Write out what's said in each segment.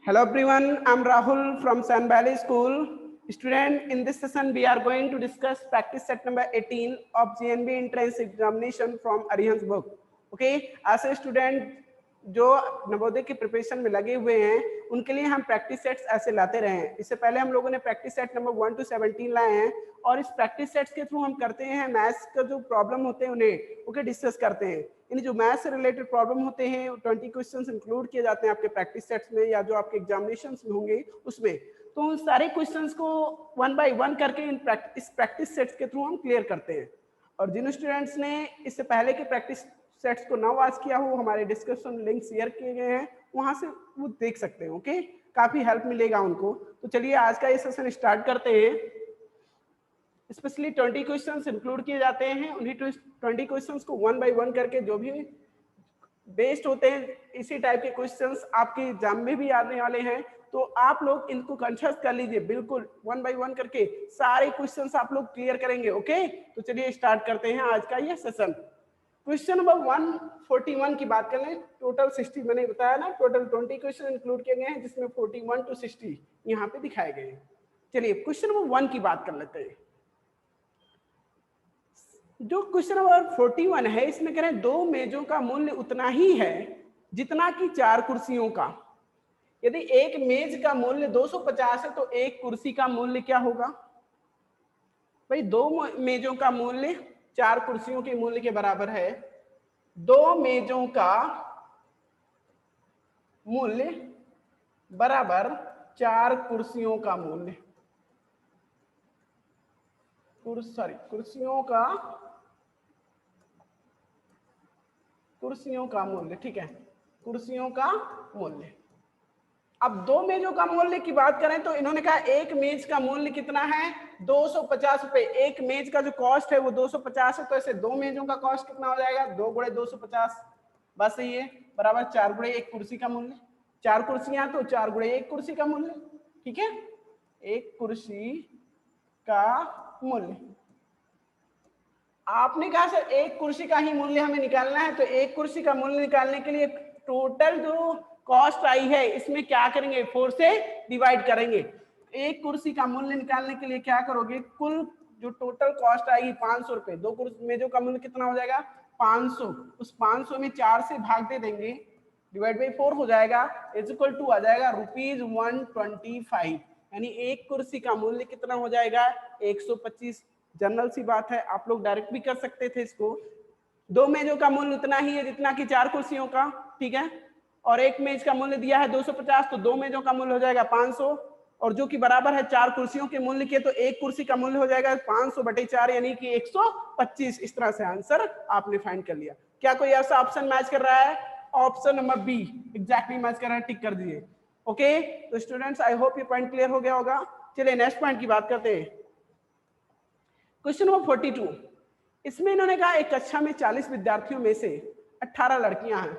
Hello everyone, I'm Rahul from Sun Valley School. Student, in this session we are going to discuss practice set number 18 of GNB entrance examination from Arihant's book. Okay, ऐसे student जो नवोदय की preparation में लगे हुए हैं उनके लिए हम प्रैक्टिस सेट्स ऐसे लाते रहे हैं। इससे पहले हम लोगों ने प्रैक्टिस सेट नंबर 1 to 17 लाए हैं और इस प्रैक्टिस सेट्स के थ्रू हम करते हैं मैथ्स का जो प्रॉब्लम होते हैं उन्हें ओके डिस्कस करते हैं। इन जो मैथ्स से रिलेटेड प्रॉब्लम होते हैं 20 क्वेश्चंस इंक्लूड किए जाते हैं आपके प्रैक्टिस सेट्स में या जो आपके एग्जामिनेशंस में होंगे उसमें। तो उन सारे क्वेश्चंस को वन बाय वन करके इस प्रैक्टिस सेट्स के थ्रू हम क्लियर करते हैं। और जिन स्टूडेंट्स ने इससे पहले के प्रैक्टिस सेट्स को ना वॉच किया हो, हमारे डिस्क्रिप्शन लिंक शेयर किए गए हैं, वहां से वो देख सकते हैं। ओके, काफी हेल्प मिलेगा उनको। तो चलिए आज का ये सेशन स्टार्ट करते हैं। स्पेशली 20 क्वेश्चंस इंक्लूड किए जाते हैं। उन्हीं 20 क्वेश्चंस को वन बाय वन करके जो भी बेस्ड होते हैं इसी टाइप के क्वेश्चंस आपके एग्जाम में भी आने वाले हैं। तो आप लोग इनको कॉन्शियस कर लीजिए, बिल्कुल वन बाय वन करके सारे क्वेश्चंस आप लोग क्लियर करेंगे। ओके, तो चलिए स्टार्ट करते हैं आज का ये सेशन। क्वेश्चन नंबर 141 की बात कर लें। टोटल 60 मैंने बताया ना, टोटल 20 क्वेश्चन इंक्लूड किए गए हैं जिसमें 41 to 60 यहाँ पे दिखाए गए हैं। चलिए क्वेश्चन नंबर 1 की बात कर लेते हैं। जो क्वेश्चन नंबर 41 है इसमें कह रहे हैं 2 मेजों का मूल्य उतना ही है जितना कि 4 कुर्सियों का। यदि एक मेज का मूल्य 250 है तो एक कुर्सी का मूल्य क्या होगा? भाई 2 मेजों का मूल्य 4 कुर्सियों के मूल्य के बराबर है। 2 मेजों का मूल्य बराबर 4 कुर्सियों का मूल्य, कुर्सियों का मूल्य, ठीक है, कुर्सियों का मूल्य। अब 2 मेजों का मूल्य की बात करें तो इन्होंने कहा एक मेज का मूल्य कितना है? 250 रुपए। एक मेज का जो कॉस्ट है वो 250 है, तो ऐसे 2 मेजों का कॉस्ट कितना हो जाएगा? 2 गुणे 250, बस ये बराबर 4 गुणे एक कुर्सी का मूल्य। 4 कुर्सियां तो 4 गुणे एक कुर्सी का मूल्य, ठीक है, एक कुर्सी का मूल्य। आपने कहा सर एक कुर्सी का ही मूल्य हमें निकालना है, तो एक कुर्सी का मूल्य निकालने के लिए टोटल जो कॉस्ट आई है इसमें क्या करेंगे? 4 से डिवाइड करेंगे। एक कुर्सी का मूल्य निकालने के लिए क्या करोगे? कुल जो टोटल कॉस्ट आएगी 500 रुपए। 2 कुर्सी मेजों का मूल्य कितना हो जाएगा? 500। उस 500 में 4 से भाग दे देंगे, डिवाइड बाई 4 हो जाएगा, इज इक्वल टू आ जाएगा ₹125। यानी एक कुर्सी का मूल्य कितना हो जाएगा? 125। जनरल सी बात है, आप लोग डायरेक्ट भी कर सकते थे इसको। 2 मेजों का मूल्य उतना ही है जितना कि 4 कुर्सियों का, ठीक है, और एक मेज का मूल्य दिया है 250, तो 2 मेजों का मूल्य हो जाएगा 500, और जो कि बराबर है 4 कुर्सियों के मूल्य के, तो एक कुर्सी का मूल्य हो जाएगा 500/4 यानी कि 125। इस तरह से आंसर आपने फाइंड कर लिया। क्या कोई ऐसा ऑप्शन मैच कर रहा है? Option number B exactly match कर रहा है, टिक कर दीजिए। ओके, तो स्टूडेंट्स आई होप ये पॉइंट क्लियर हो गया होगा। चलिए नेक्स्ट पॉइंट की बात करते हैं। क्वेश्चन नंबर 42, इसमें इन्होंने कहा एक कक्षा में 40 विद्यार्थियों में से 18 लड़कियां हैं।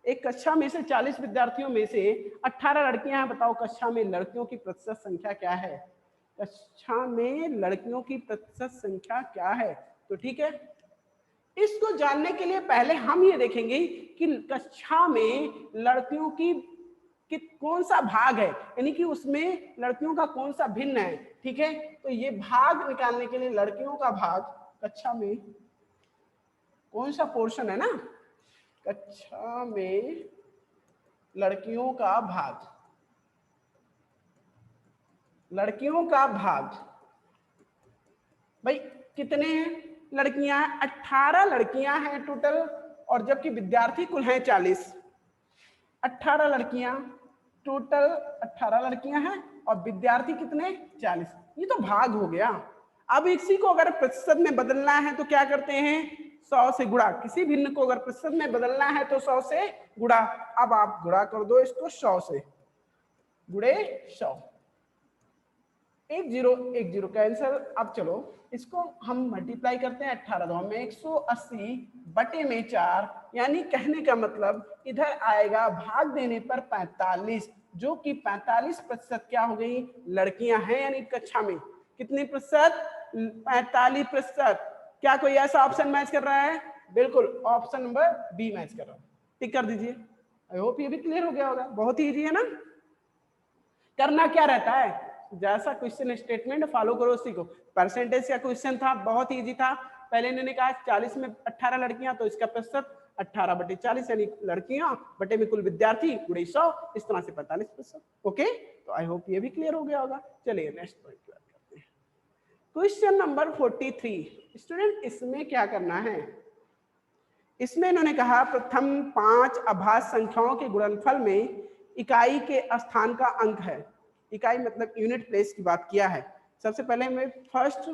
एक कक्षा में से 40 विद्यार्थियों में से 18 लड़कियां हैं। बताओ कक्षा में लड़कियों की प्रतिशत संख्या क्या है? कक्षा में लड़कियों की प्रतिशत संख्या क्या है? तो ठीक है, इसको जानने के लिए पहले हम ये देखेंगे कि कक्षा में लड़कियों की कौन सा भाग है, यानी कि उसमें लड़कियों का कौन सा भिन्न है, ठीक है। तो ये भाग निकालने के लिए लड़कियों का भाग, कक्षा में कौन सा पोर्शन है ना, कक्षा में लड़कियों का भाग, लड़कियों का भाग भाई कितने हैं? लड़कियां 18 लड़कियां हैं टोटल, और जबकि विद्यार्थी कुल हैं 40। 18 लड़कियां टोटल, 18 लड़कियां हैं और विद्यार्थी कितने? 40। ये तो भाग हो गया। अब इसी को अगर प्रतिशत में बदलना है तो क्या करते हैं? 100 से गुणा। किसी भिन्न को अगर प्रतिशत में बदलना है तो 100 से गुणा। अब आप गुणा कर दो इसको 100 से, गुणे 100, 1 0 कैंसिल। अब चलो इसको हम मल्टीप्लाई करते हैं। 18 में 180/4, यानी कहने का मतलब इधर आएगा भाग देने पर 45, जो कि 45% क्या हो गई? लड़कियां हैं। यानी कक्षा में कितनी प्रतिशत? 45%। क्या कोई ऐसा ऑप्शन मैच कर रहा है? बिल्कुल ऑप्शन नंबर बी मैच कर रहा है, टिक कर दीजिए। आई होप ये भी क्लियर हो गया होगा। बहुत ही इजी है ना। करना क्या रहता है, जैसा क्वेश्चन स्टेटमेंट फॉलो करो उसी को। परसेंटेज का क्वेश्चन था, बहुत इजी था। पहले इन्होंने कहा 40 में 18 लड़कियां, तो इसका प्रतिशत 18/40 यानी लड़कियां बटे में कुल विद्यार्थी गुणे 100, इस तरह से 45%। ओके, तो आई होप ये भी क्लियर हो गया होगा। चलिए नेक्स्ट पॉइंट की बात करते हैं। Question number 43। स्टूडेंट इसमें क्या करना है, इसमें इन्होंने कहा प्रथम 5 अभाज्य संख्याओं के गुणनफल में इकाई के स्थान का अंक है। इकाई मतलब यूनिट प्लेस की बात किया है। सबसे पहले हमें फर्स्ट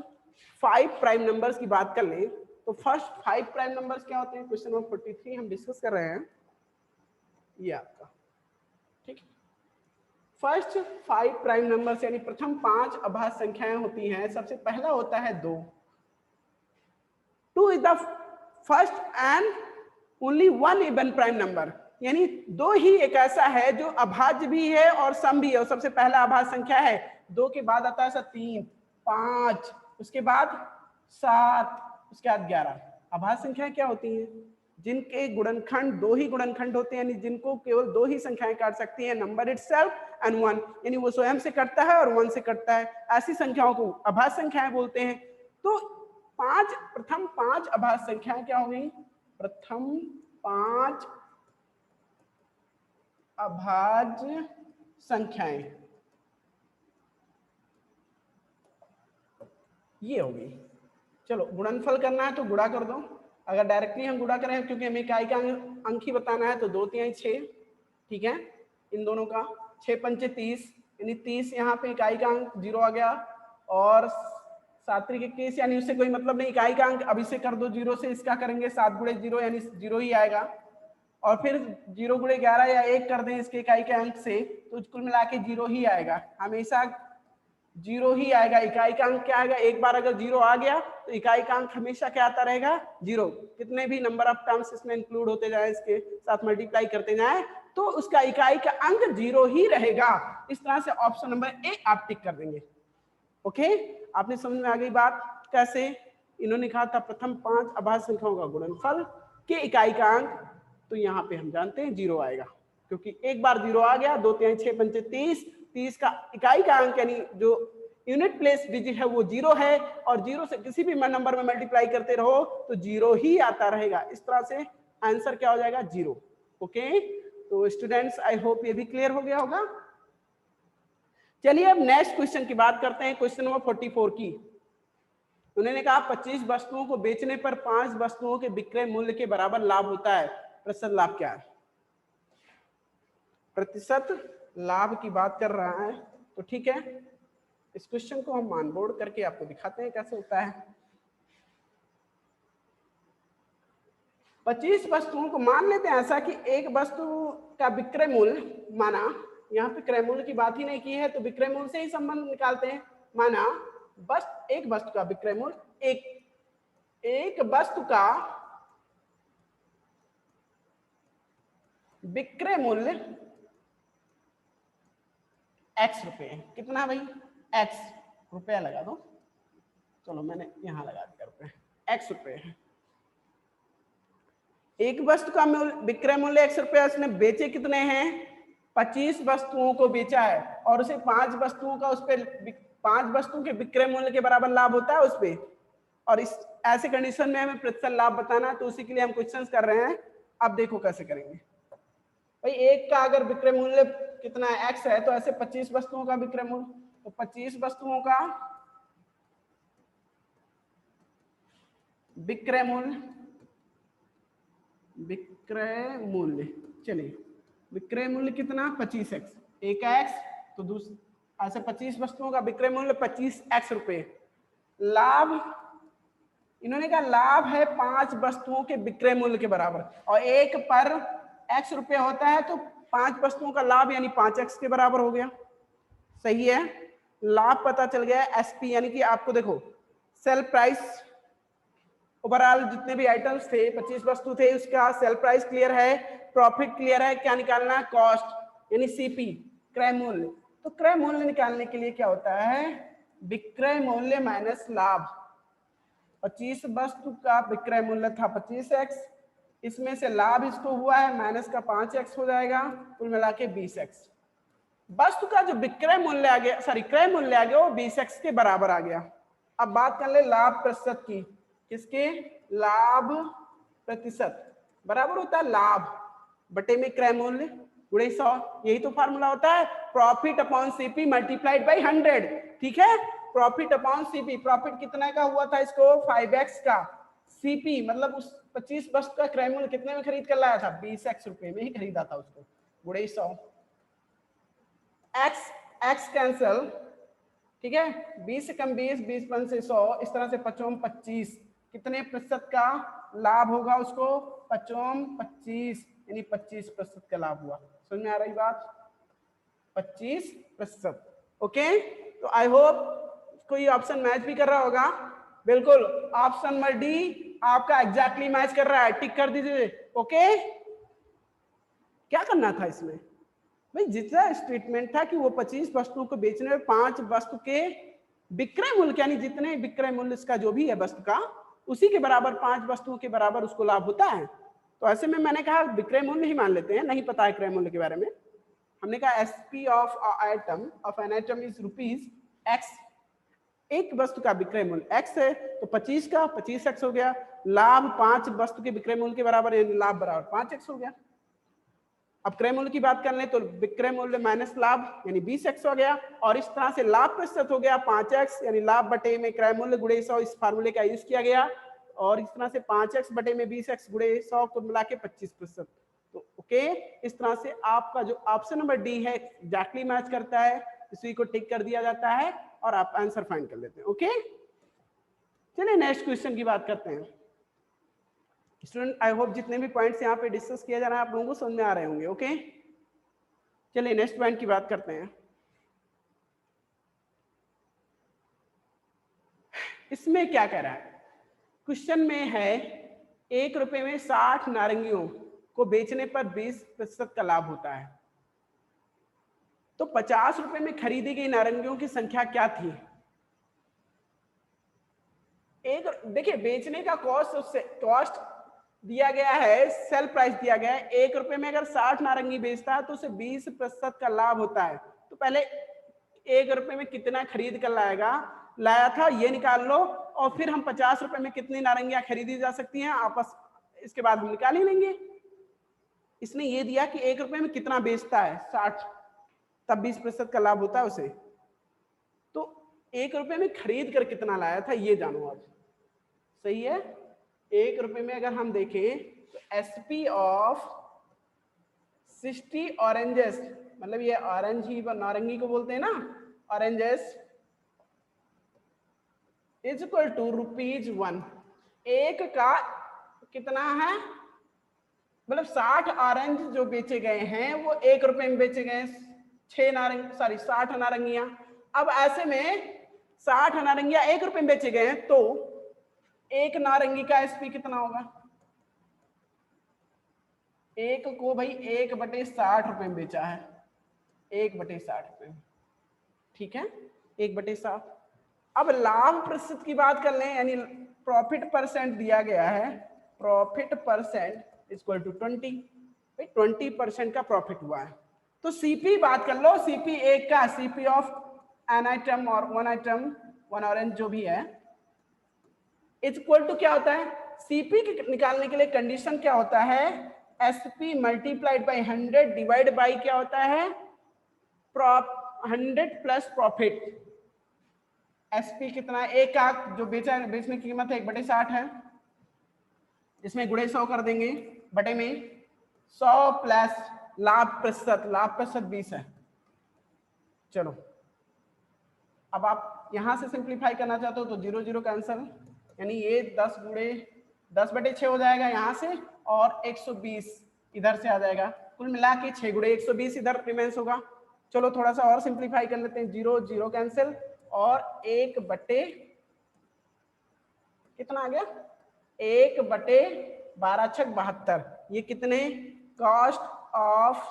5 प्राइम नंबर्स की बात कर लें, तो फर्स्ट 5 प्राइम नंबर्स क्या होते हैं, क्वेश्चन नंबर 43 हम डिस्कस कर रहे हैं, ये आपका ठीक। फर्स्ट 5 प्राइम नंबर्स यानी प्रथम 5 अभाज्य संख्याएं होती हैं। सबसे पहला होता है 2। 2 is the first and only one even prime number, यानी 2 ही एक ऐसा है जो अभाज्य भी है और सम भी है। और सबसे पहला अभाज्य संख्या है, 2 के बाद आता है 3, 5, उसके बाद 7, उसके बाद 11। अभाज्य संख्याएं क्या होती हैं, जिनके गुणनखंड 2 ही गुणनखंड होते हैं, यानी जिनको केवल 2 ही संख्याएं काट सकती हैं, नंबर इटसेल्फ एंड 1, यानी वो स्वयं से कटता है और 1 से कटता है। ऐसी संख्याओं को अभाज्य संख्याएं बोलते हैं। तो प्रथम 5 अभाज्य संख्याएं क्या हो गई, प्रथम 5 अभाज्य संख्याएं ये हो गई। चलो गुणनफल करना है तो गुणा कर दो। अगर डायरेक्टली हम गुणा करें, क्योंकि हमें इकाई का अंक ही बताना है, तो 2 3 6, ठीक है, इन दोनों का 6 पंचे 30, यानी 30 यहाँ पे इकाई का अंक 0 आ गया। और 7 के केस यानी उससे कोई मतलब नहीं, इकाई का अंक अभी से कर दो 0 से, इसका करेंगे 7 गुणे 0 यानी 0 ही आएगा। और फिर 0 गुणे 11 या 1 कर दें इसके इकाई के अंक से, तो कुल मिला के 0 ही आएगा, हमेशा 0 ही आएगा। इकाई का अंक क्या आएगा, एक बार अगर 0 आ गया तो इकाई का अंक हमेशा क्या आता रहेगा, 0। कितने भी नंबर ऑफ टर्म्स इसमें इंक्लूड होते जाए, इसके साथ मल्टीप्लाई करते जाए, तो उसका इकाई का अंक 0 ही रहेगा। इस तरह से ऑप्शन नंबर ए आप टिक कर देंगे। ओके, आपने समझ में आ गई बात कैसे। इन्होंने कहा था प्रथम 5 अभाज्य संख्याओं का गुणनफल के इकाई का अंक, तो यहाँ पे हम जानते हैं 0 आएगा, क्योंकि एक बार 0 आ गया, 2 3 6 5 30, 30 का इकाई का अंक यानी जो यूनिट प्लेस डिजिट है वो 0 है, और 0 से किसी भी नंबर में मल्टीप्लाई करते रहो तो 0 ही आता रहेगा। इस तरह से आंसर क्या हो जाएगा, 0। ओके, तो स्टूडेंट्स आई होप ये भी क्लियर हो गया होगा। चलिए अब नेक्स्ट क्वेश्चन की बात करते हैं, क्वेश्चन नंबर 44 की। उन्होंने कहा 25 वस्तुओं को बेचने पर 5 वस्तुओं के विक्रय मूल्य के बराबर लाभ होता है, प्रतिशत लाभ क्या है। प्रतिशत लाभ की बात कर रहा है, तो ठीक है, इस क्वेश्चन को हम मान बोर्ड करके आपको दिखाते हैं कैसे होता है। 25 वस्तुओं को मान लेते हैं ऐसा कि एक वस्तु का विक्रय मूल्य, माना यहाँ पे क्रय मूल्य की बात ही नहीं की है, तो विक्रय मूल्य से ही संबंध निकालते हैं। माना बस एक वस्तु का विक्रय मूल्य, एक वस्तु का विक्रय मूल्य x रुपए, कितना भाई, x रुपया लगा दो, चलो मैंने यहां लगा दिया रुपए, x रुपए है। एक वस्तु का विक्रय मूल्य x रुपया, उसने बेचे कितने हैं, 25 वस्तुओं को बेचा है, और उसे 5 वस्तुओं का, उस पर 5 वस्तुओं के विक्रय मूल्य के बराबर लाभ होता है उस पर। और इस ऐसे कंडीशन में हमें प्रतिशत लाभ बताना है, तो उसी के लिए हम क्वेश्चन कर रहे हैं। अब देखो कैसे करेंगे भाई, एक का अगर विक्रय मूल्य कितना है, x है, तो ऐसे 25 वस्तुओं का विक्रय मूल्य, तो 25 वस्तुओं का विक्रय मूल्य, चलिए विक्रय मूल्य कितना, 25x, एक x, तो दूसरा ऐसे 25 वस्तुओं का विक्रय मूल्य 25x रुपए। लाभ, इन्होंने कहा लाभ है 5 वस्तुओं के विक्रय मूल्य के बराबर, और एक पर x रुपया होता है, तो 5 वस्तुओं का लाभ यानी 5x के बराबर हो गया। सही है, लाभ पता चल गया। एसपी यानी कि आपको देखो सेल प्राइस, ओवरऑल जितने भी आइटम्स थे, 25 वस्तु थे, उसका सेल प्राइस क्लियर है, प्रॉफिट क्लियर है, क्या निकालना है, कॉस्ट यानी सीपी, क्रय मूल्य। तो क्रय मूल्य निकालने के लिए क्या होता है, विक्रय मूल्य माइनस लाभ। 25 वस्तु का विक्रय मूल्य था 25x, इसमें से लाभ इसको हुआ है माइनस का 5x हो जाएगा, कुल मिला के 20x। वस्तु का जो विक्रय मूल्य आ गया, सॉरी क्रय मूल्य आ गया, वो 20x के बराबर आ गया। अब बात कर ले लाभ प्रतिशत की। किसके? लाभ प्रतिशत बराबर होता है लाभ बटे में क्रय मूल्य गुणे 100। यही तो फार्मूला होता है, profit upon CP multiplied by 100। ठीक है, प्रॉफिट अपॉन सीपी, प्रॉफिट कितना का हुआ था इसको? 5x का। सीपी मतलब उस 25 वस्तु का क्रय मूल्य कितने में खरीद कर लाया था? 20x रुपए में ही खरीदा था उसको, गुणे 100। x x कैंसल, ठीक है, 20 से कम 20, 20 1 से 100, इस तरह से 5 25, कितने प्रतिशत का लाभ होगा उसको? 5 25, यानी 25% का लाभ हुआ। समझ में आ रही बात? 25%। ओके, तो आई होप कोई ऑप्शन मैच भी कर रहा होगा। बिल्कुल, ऑप्शन नंबर डी आपका एग्जैक्टली मैच कर रहा है, टिक कर दीजिए। ओके, क्या करना था इसमें भाई? जितना स्टेटमेंट था कि वो 25 वस्तुओं को बेचने में 5 वस्तु के विक्रय मूल्य, यानी जितने विक्रय मूल्य इसका जो भी है वस्तु का, उसी के बराबर 5 वस्तुओं के बराबर उसको लाभ होता है। तो ऐसे में मैंने कहा विक्रय मूल्य ही मान लेते हैं, नहीं पता है क्रय मूल्य के बारे में। हमने कहा SP of an item is ₹x। एक वस्तु का विक्रय मूल्य x है तो 25 का 25x हो गया। लाभ 5 वस्तु के विक्रय मूल्य के बराबर, यानी लाभ बराबर 5x हो गया। अब क्रय मूल्य की बात कर लें तो विक्रय मूल्य माइनस लाभ यानी 20x हो गया, और इस तरह से लाभ प्रतिशत हो गया 5x, यानी लाभ बटे में क्रय मूल्य गुणे 100। इस फार्मूले का यूज किया गया, और इस तरह से 5x बटे में 20x गुणे 100 को मिला के 25%। तो ओके, इस तरह से आपका जो ऑप्शन नंबर डी है एग्जैक्टली मैच करता है, इसी को टिक कर दिया जाता है और आप आंसर फाइंड कर लेते हैं। ओके, चलिए नेक्स्ट क्वेश्चन की बात करते हैं। स्टूडेंट आई होप जितने भी पॉइंट्स यहाँ पे डिस्कस किया जा रहा है आप लोगों को समझ में आ रहे होंगे। ओके, चलिए नेक्स्ट पॉइंट की बात करते हैं। इसमें क्या कह रहा है? क्वेश्चन में है 1 रुपए में 60 नारंगियों को बेचने पर 20% का लाभ होता है, तो 50 रुपए में खरीदी गई नारंगियों की संख्या क्या थी? एक देखिए, बेचने का कॉस्ट, उससे कॉस्ट दिया गया है, सेल प्राइस दिया गया है। 1 रुपए में अगर 60 नारंगी बेचता है तो उसे 20% का लाभ होता है। तो पहले 1 रुपए में कितना खरीद कर लाया था ये निकाल लो, और फिर हम 50 रुपए में कितनी नारंगियां खरीदी जा सकती हैं आपस, इसके बाद हम निकाल ही लेंगे। इसने ये दिया कि 1 रुपए में कितना बेचता है, 60, तब 20% का लाभ होता है उसे। तो 1 रुपए में खरीद कर कितना लाया था ये जानो आप। सही है, 1 रुपए में अगर हम देखें तो एसपी ऑफ 60 ऑरेंजेस, मतलब ये ऑरेंज ही नारंगी को बोलते हैं ना, ऑरेंजेस, इज इक्वल टू ₹1। एक का कितना है, मतलब 60 ऑरेंज जो बेचे गए हैं वो 1 रुपए में बेचे गए, 60 नारंगियां। अब ऐसे में 60 नारंगियां 1 रुपए में बेचे गए हैं, तो एक नारंगी का एसपी कितना होगा? एक को भाई 1/60 रुपए में बेचा है, 1/60 रुपए, ठीक है, 1/60। अब लाभ प्रतिशत की बात कर लें, यानी प्रॉफिट परसेंट दिया गया है, प्रॉफिट परसेंट इक्वल टू 20, 20% का प्रॉफिट हुआ है। तो सीपी बात कर लो, सीपी एक का, सीपी ऑफ एन आइटम और वन आइटम, वन ऑरेंज जो भी है, इक्वल टू क्या होता है? सीपी के निकालने के लिए कंडीशन क्या होता है? SP multiplied by 100 divide by क्या होता है? 100 प्लस प्रॉफिट। एसपी कितना? एक का जो बेचने की कीमत है 1/60 है, इसमें गुणे 100 कर देंगे, बटे में 100 प्लस लाभ प्रतिशत 20 है। चलो, अब आप यहां से सिंप्लीफाई करना चाहते हो तो 0 0 कैंसल, यानी ये 10/6 हो जाएगा यहाँ से, और 120 इधर से आ जाएगा, कुल मिला के 6 गुणे 120 इधर रिमेंस होगा। चलो थोड़ा सा और सिंप्लीफाई कर लेते हैं, 0 0 कैंसिल, और 1/, कितना आ गया? 1/12 × 72, ये कितने? कॉस्ट ऑफ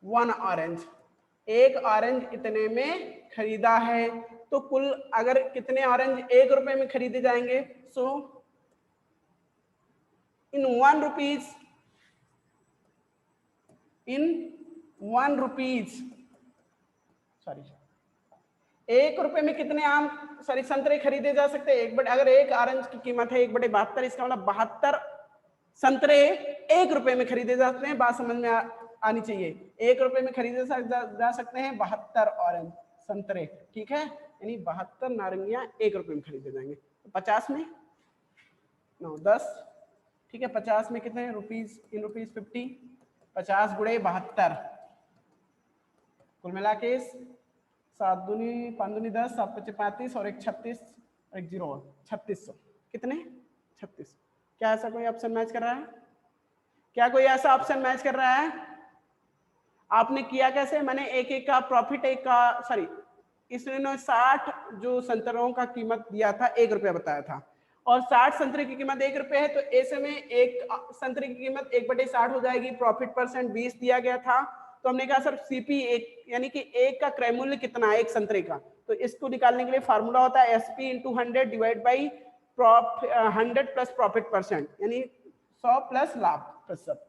वन ऑरेंज, एक ऑरेंज इतने में खरीदा है, तो कुल अगर कितने ऑरेंज 1 रुपए में खरीदे जाएंगे, सो इन 1 रुपीज सॉरी 1 रुपए में कितने आम सॉरी संतरे खरीदे जा सकते हैं? अगर एक ऑरेंज की कीमत है 1/72, इसका मतलब 72 संतरे 1 रुपए में खरीदे जाते हैं। बात समझ में आनी चाहिए। 1 रुपए में खरीदे जा सकते हैं 72 ऑरेंज संतरे, ठीक है, यानी 72 नारंगियां 1 रुपए में खरीदे जाएंगे। तो 50 में 9 10, ठीक है, 50 में कितने रुपीज इन रुपीज 50, 50 गुणे 72, कुल मिला के 7 दूनी 5 दूनी 10, 7 पचे 35 और 1 36 और 1 0 3600, कितने 3600। क्या ऐसा कोई ऑप्शन मैच कर रहा है? क्या कोई ऐसा ऑप्शन मैच कर रहा है? आपने किया कैसे? मैंने एक एक का प्रॉफिट, एक का सॉरी इसने 60 जो संतरों का कीमत दिया था 1 रुपया बताया था, और 60 संतरे की कीमत 1 रुपये है, तो ऐसे में एक संतरे की कीमत 1/60 हो जाएगी। प्रॉफिट परसेंट 20 दिया गया था, तो हमने कहा सर सीपी एक यानी कि एक का क्रय मूल्य कितना है एक संतरे का, तो इसको निकालने के लिए फार्मूला होता है SP into 100 divide by 100 plus profit percent, यानी 100 प्लस लाभ प्रतिशत।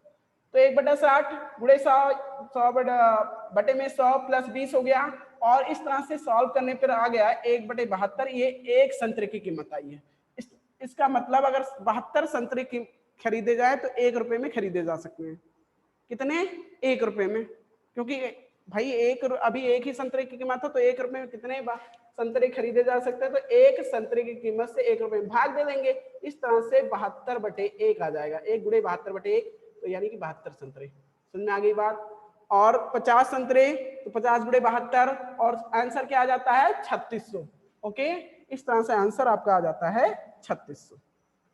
तो 1/60 गुणे 100 बटे में 100 प्लस 20 हो गया, और इस तरह से सॉल्व करने पर आ गया 1/72, ये एक संतरे की कीमत आई है। इसका मतलब अगर 72 संतरे की खरीदे जाए तो 1 रुपए में खरीदे जा सकते हैं। कितने? 1 रुपए में, क्योंकि भाई अभी एक ही संतरे की कीमत हो तो 1 रुपए में कितने संतरे खरीदे जा सकते हैं, तो एक संतरे की कीमत से 1 रुपए में भाग दे देंगे। इस तरह से 72/1 आ जाएगा, 1 गुणे 72/1, तो यानी कि 72 संतरे। समझ में आ गई बात? और 50 संतरे तो 50 गुणे 72, और आंसर क्या आ जाता है 3600। ओके, इस तरह से आंसर आपका आ जाता है 3600।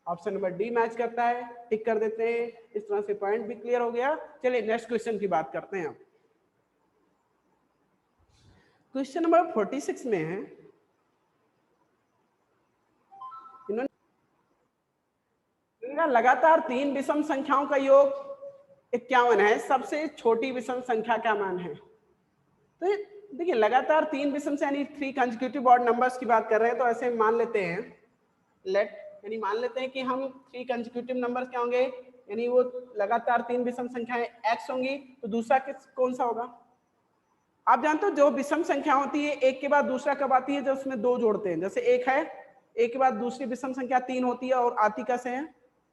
ऑप्शन नंबर डी मैच करता है, टिक कर देते हैं। इस तरह से पॉइंट भी क्लियर हो गया। चलिए नेक्स्ट क्वेश्चन की बात करते हैं। क्वेश्चन नंबर 46 में है, इन्होंने लगातार 3 विषम संख्याओं का योग 51 है, सबसे छोटी विषम संख्या का मान है। तो देखिए लगातार 3 विषम से यानी 3 कंसेक्यूटिव ऑड नंबर्स की बात कर रहे हैं, तो ऐसे मान लेते हैं लेट, यानी मान लेते हैं कि हम 3 कंसेक्यूटिव नंबर्स क्या होंगे, यानी वो लगातार 3 विषम संख्याएं x होंगी, तो दूसरा कौन सा होगा? आप जानते हो जो विषम संख्या होती है एक के बाद दूसरा कब आती है? जब उसमें 2 जोड़ते हैं। जैसे एक है, एक के बाद दूसरी विषम संख्या 3 होती है, और आती कैसे है?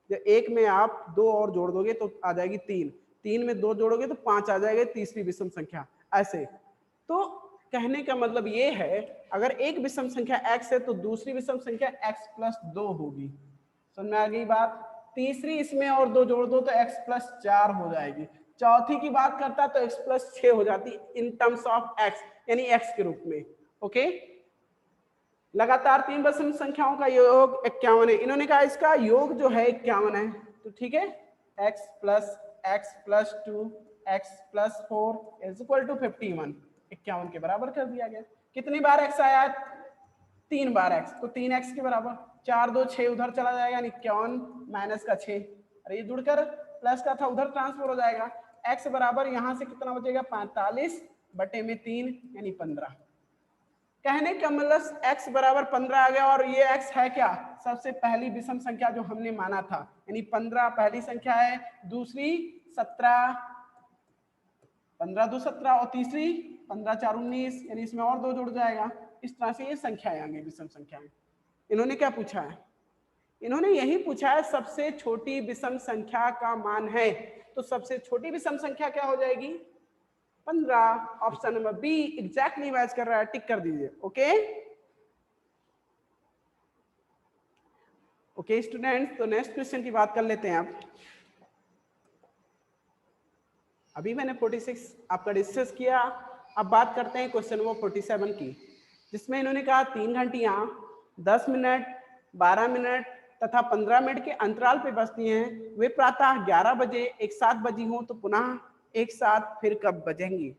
जब एक में आप 2 और जोड़ दोगे तो आ जाएगी 3, 3 में 2 जोड़ोगे तो 5 आ जाएगा, तीसरी विषम संख्या। ऐसे तो कहने का मतलब ये है, अगर एक विषम संख्या x है तो दूसरी विषम संख्या x प्लस 2 होगी। समझ में आ गई बात? तीसरी इसमें और 2 जोड़ दो तो x प्लस 4 हो जाएगी। चौथी की बात करता तो x प्लस 6 हो जाती इन टर्म्स ऑफ x, यानी x के रूप में। ओके, लगातार 3 विषम संख्याओं का योग 51 है। इन्होंने कहा इसका योग जो है 51 है, तो ठीक है, x plus 2 x plus 4 is equal to 51, 51 के बराबर कर दिया गया। कितनी बार x आया? 3 बार x, तो 3x के बराबर 4 2 6 उधर चला जाएगा, यानी 51 माइनस का 6, अरे ये जुड़कर प्लस का था उधर ट्रांसफर हो जाएगा। x बराबर यहाँ से कितना बचेगा 45 बटे में 3 यानी 15। कहने का मतलब x बराबर 15 आ गया, और ये x है क्या? सबसे पहली विषम संख्या जो हमने माना था, यानी 15 पहली संख्या है, दूसरी 17, 15 2 17, और तीसरी 15 4 19, यानी इसमें और 2 जुड़ जाएगा। इस तरह से ये संख्याएं आ गई विषम संख्याएं। इन्होंने क्या पूछा है? इन्होंने यही पूछा है सबसे छोटी विषम संख्या का मान है, तो सबसे छोटी विषम संख्या क्या हो जाएगी? 15। Option number B exactly match कर रहा है, टिक कर दीजिए। ओके ओके स्टूडेंट्स, तो नेक्स्ट क्वेश्चन की बात कर लेते हैं आप। अभी मैंने 46 आपका डिस्कस किया, अब बात करते हैं क्वेश्चन नंबर 47 की, जिसमें इन्होंने कहा 3 घंटियां 10 मिनट 12 मिनट तथा 15 मिनट के अंतराल पे बजती हैं। वे प्रातः 11 बजे एक साथ बजी हों तो पुनः एक साथ फिर कब बजेंगी?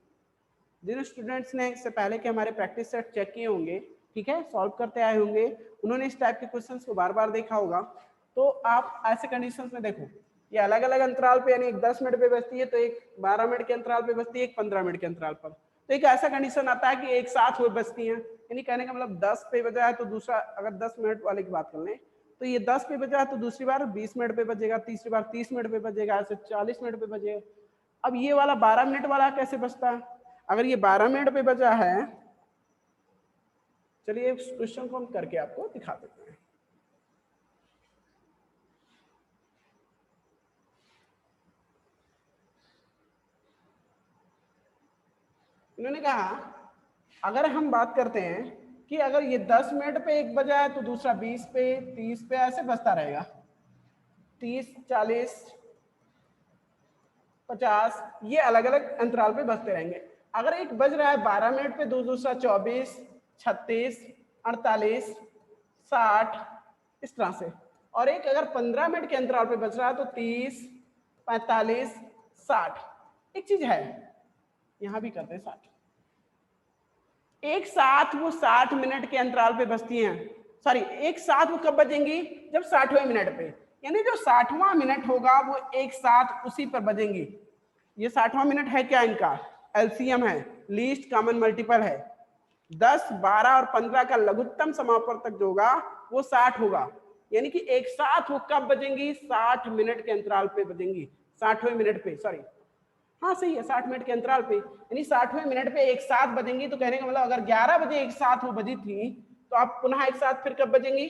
जिन स्टूडेंट्स ने इससे पहले के हमारे प्रैक्टिस सेट चेक किए होंगे, ठीक है, सॉल्व करते आए होंगे, उन्होंने इस टाइप के क्वेश्चंस को बार बार देखा होगा। तो आप ऐसे कंडीशंस में देखो, ये अलग अलग अंतराल पे, यानी एक 10 मिनट पे बजती है, तो एक 12 मिनट के अंतराल पे बजती है, एक 15 मिनट के अंतराल पर। तो एक ऐसा कंडीशन आता है कि एक साथ वो बजती हैं, यानी कहने का मतलब 10 पे बजा है तो दूसरा, अगर 10 मिनट वाले की बात कर लें तो ये 10 पे बजा है तो दूसरी बार 20 मिनट पे बजेगा, तीसरी बार 30 मिनट पे बजेगा, ऐसे 40 मिनट पे बजेगा। अब ये वाला 12 मिनट वाला कैसे बजता है? अगर ये 12 मिनट पे बचा है, चलिए इस क्वेश्चन को हम करके आपको दिखा देते हैं। इन्होंने कहा अगर हम बात करते हैं कि अगर ये 10 मिनट पे एक बजा है तो दूसरा 20 पे, 30 पे, ऐसे बजता रहेगा। 30, 40, 50 ये अलग अलग अंतराल पे बजते रहेंगे। अगर एक बज रहा है 12 मिनट पे, दूसरा 24, 36, 48, 60 इस तरह से, और एक अगर 15 मिनट के अंतराल पे बज रहा है तो 30, 45, 60। एक चीज है, यहां भी करते हैं 60। एक साथ वो 60 मिनट के अंतराल पे बजती हैं। सॉरी, एक साथ वो कब बजेंगी? जब 60वें मिनट पे, यानी जो 60वां मिनट होगा वो एक साथ उसी पर बजेंगी। ये 60वां मिनट है क्या? इनका एलसीएम है, लीस्ट कॉमन मल्टीपल है। 10, 12 और 15 का लघुत्तम समापवर्तक जो होगा वो 60 होगा। यानी कि एक साथ वो कब बजेंगी? 60 मिनट के अंतराल पे बजेंगी। 60वें मिनट पे, सॉरी, हाँ सही है, 60 मिनट के अंतराल पे, यानी 60वें मिनट पे एक साथ बजेंगी। तो कहने का मतलब अगर 11 बजे एक साथ वो बजी थी तो आप पुनः एक साथ फिर कब बजेंगी?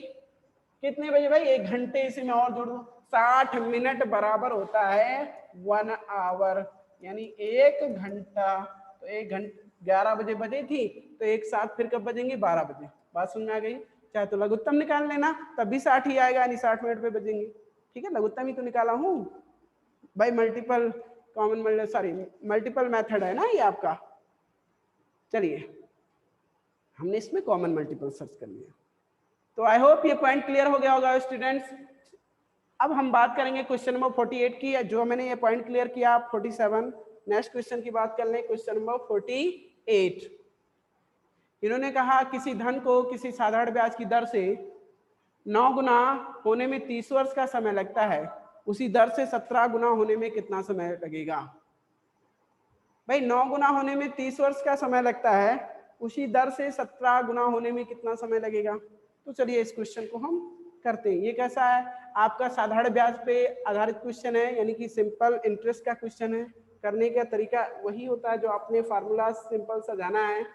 कितने बजे भाई? 1 घंटे इसी में और जोड़ दो। 60 मिनट बराबर होता है 1 आवर, यानी 1 घंटा। तो 1 घंटे 11 बजे बजी थी तो एक साथ फिर कब बजेंगी? 12 बजे। बात समझ में आ गई? चाहे तो लघुत्तम निकाल लेना, तब भी 60 ही आएगा, यानी 60 मिनट पे बजेंगी। ठीक है, लघुत्तम ही तो निकाला हूं भाई, multiple common, sorry multiple method है ना ये आपका। चलिए हमने इसमें कॉमन मल्टीपल सर्च कर लिया, तो आई होप ये पॉइंट क्लियर हो गया होगा स्टूडेंट्स। अब हम बात करेंगे क्वेश्चन नंबर 48 की, जो मैंने ये पॉइंट क्लियर किया। 47 नेक्स्ट क्वेश्चन की बात कर लें, क्वेश्चन नंबर 48। इन्होंने कहा किसी धन को किसी साधारण ब्याज की दर से 9 गुना होने में 30 वर्ष का समय लगता है, उसी दर से 17 गुना होने में कितना समय लगेगा? भाई 9 गुना होने में 30 वर्ष का समय लगता है, उसी दर से 17 गुना होने में कितना समय लगेगा? तो चलिए इस क्वेश्चन को हम करते हैं। ये कैसा है? आपका साधारण ब्याज पे आधारित क्वेश्चन है, यानी कि सिंपल इंटरेस्ट का क्वेश्चन है। करने का तरीका वही होता है जो आपने फार्मूला सिंपल सा जाना है।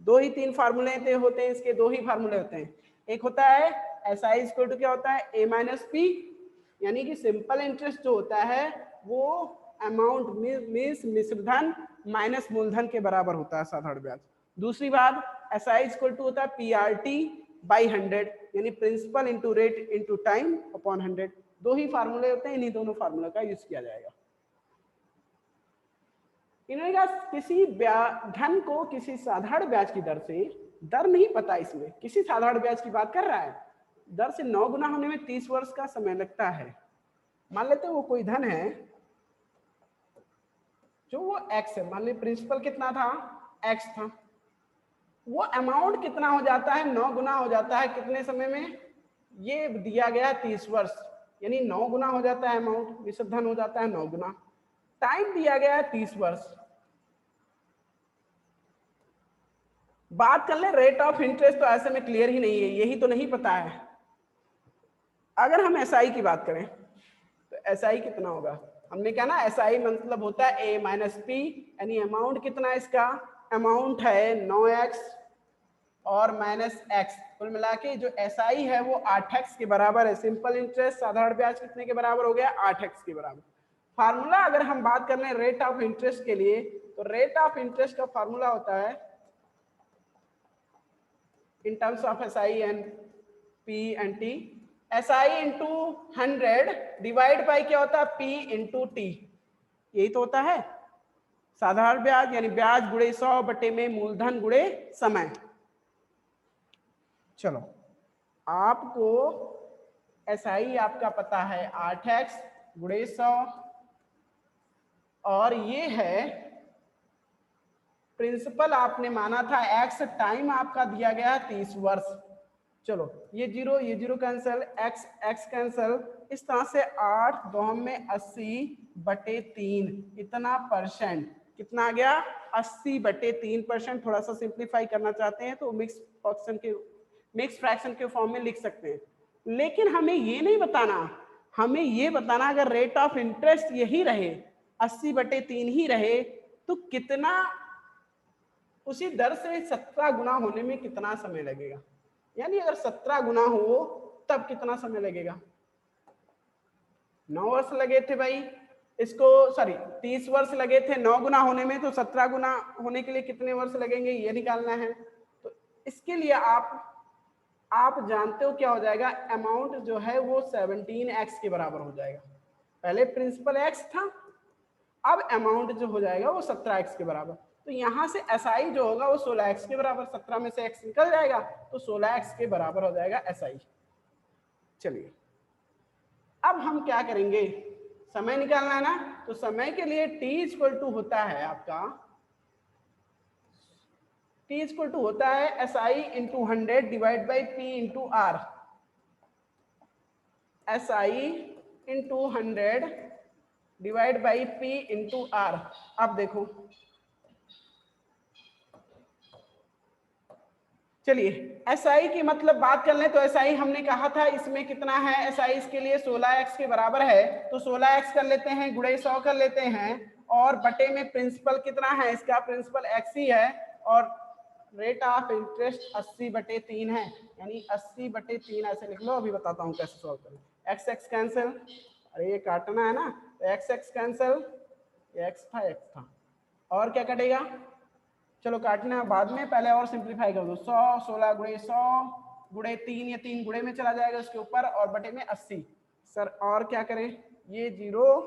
2 ही 3 फार्मूले होते हैं इसके, 2 ही फार्मूले होते हैं। एक होता है SI इक्वल टू क्या होता है? A माइनस पी, यानी कि सिंपल इंटरेस्ट जो होता है वो अमाउंट मीन्स मिश्रधन माइनस मूलधन के बराबर होता है साधारण ब्याज। दूसरी बात, SI इक्वल टू होता है PRT बाई 100, यानी principal into rate into time upon 100। 2 ही फार्मूले होते हैं, इन्हीं दोनों फार्मूला का यूज किया जाएगा। इन्होंने कहा किसी धन को किसी साधारण ब्याज की दर से, दर नहीं पता इसमें, किसी साधारण ब्याज की बात कर रहा है, दर से 9 गुना होने में 30 वर्ष का समय लगता है। मान लेते हैं वो कोई धन है जो वो x है, मान ली प्रिंसिपल कितना था? x था। वो अमाउंट कितना हो जाता है? 9 गुना हो जाता है कितने समय में? ये दिया गया 30 वर्ष, यानी 9 गुना हो जाता है अमाउंट, विशुद्धन हो जाता है 9 गुना। टाइम दिया गया है 30 वर्ष। बात कर ले रेट ऑफ इंटरेस्ट, तो ऐसे में क्लियर ही नहीं है, यही तो नहीं पता है। अगर हम SI की बात करें तो SI कितना होगा? हमने क्या ना, SI मतलब होता है A माइनस पी, यानी अमाउंट कितना है इसका? अमाउंट है 9x और माइनस x, कुल मिला के जो SI है वो 8x के बराबर है। सिंपल इंटरेस्ट साधारण ब्याज कितने के बराबर हो गया? 8x के बराबर। फार्मूला अगर हम बात कर लें रेट ऑफ इंटरेस्ट के लिए, तो रेट ऑफ इंटरेस्ट का फार्मूला होता है in terms of SI and P and T, SI into 100 divide by क्या होता है? P into T। यही तो होता है साधारण ब्याज, यानी ब्याज गुणे 100 बटे में मूलधन गुणे समय। चलो आपको SI आपका पता है 8x गुणे 100, और ये है प्रिंसिपल आपने माना था x, टाइम आपका दिया गया 30 वर्ष। चलो ये जीरो कैंसिल, x कैंसिल, इस तरह से 8 2 में 80 बटे 3 इतना परसेंट, कितना आ गया? 80 बटे 3%। थोड़ा सा सिंप्लीफाई करना चाहते हैं तो मिक्स फ्रैक्शन के फॉर्म में लिख सकते हैं, लेकिन हमें ये नहीं बताना, हमें ये बताना अगर रेट ऑफ इंटरेस्ट यही रहे 80 बटे 3 ही रहे तो कितना उसी दर से 17 गुना होने में कितना समय लगेगा, यानी अगर 17 गुना हो तब कितना समय लगेगा। 9 वर्ष लगे थे भाई इसको, सॉरी 30 वर्ष लगे थे 9 गुना होने में, तो 17 गुना होने के लिए कितने वर्ष लगेंगे ये निकालना है। तो इसके लिए आप जानते हो क्या हो जाएगा, अमाउंट जो है वो 17x के बराबर हो जाएगा। पहले प्रिंसिपल x था, अब अमाउंट जो हो जाएगा वो 17x के बराबर। तो यहाँ से SI जो होगा वो 16x के बराबर, 17 में से x निकल जाएगा तो 16x के बराबर हो जाएगा SI। चलिए अब हम क्या करेंगे, समय निकालना है ना, तो समय के लिए t इक्वल टू होता है आपका, t इक्वल टू होता है SI into 100 divide by P into R। SI into 100 divide by P into R। अब देखो चलिए SI की मतलब बात कर लें तो SI हमने कहा था इसमें कितना है, SI इसके लिए 16x के बराबर है, तो 16x कर लेते हैं, गुणे 100 कर लेते हैं, और बटे में प्रिंसिपल कितना है इसका, प्रिंसिपल x ही है, और रेट ऑफ इंटरेस्ट 80/3 है, यानी 80/3 ऐसे लिख लो। अभी बताता हूँ कैसे सॉल्व करें। x कैंसिल, अरे ये काटना है ना, तो x कैंसिल, x था, और क्या कटेगा, चलो काटना बाद में, पहले और सिंप्लीफाई कर दो। 100 16 गुणे 100 गुणे 3, ये 3 गुणे में चला जाएगा उसके ऊपर, और बटे में 80। सर और क्या करें, ये जीरो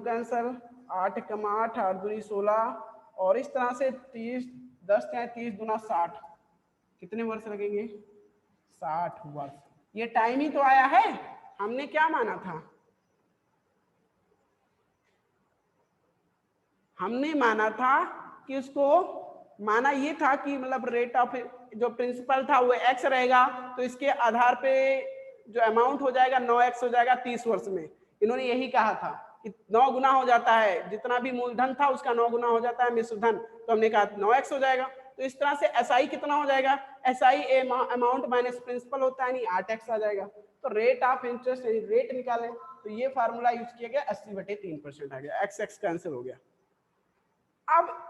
कैंसिल, 8 कमा 8 8 दूनी 16, और इस तरह से 30 10 चाहे 30 गुना 60, कितने वर्ष लगेंगे, 60 वर्ष। ये टाइम ही तो आया है, हमने क्या माना था, हमने माना था कि उसको माना ये था कि मतलब रेट ऑफ जो प्रिंसिपल था वो x रहेगा, तो इसके आधार पे जो अमाउंट हो जाएगा 9x हो जाएगा 30 वर्ष में। इन्होंने यही कहा था कि 9 गुना हो जाता है, जितना भी मूलधन था उसका 9 गुना हो जाता है मिश्रधन, तो हमने कहा 9x हो जाएगा। तो इस तरह से SI कितना हो जाएगा, SI अमाउंट माइनस प्रिंसिपल होता है, नहीं 8x आ जाएगा। तो रेट ऑफ इंटरेस्ट यानी रेट निकालें, तो ये फार्मूला यूज किया गया, 80/3% आ गया, x कैंसिल हो गया। अब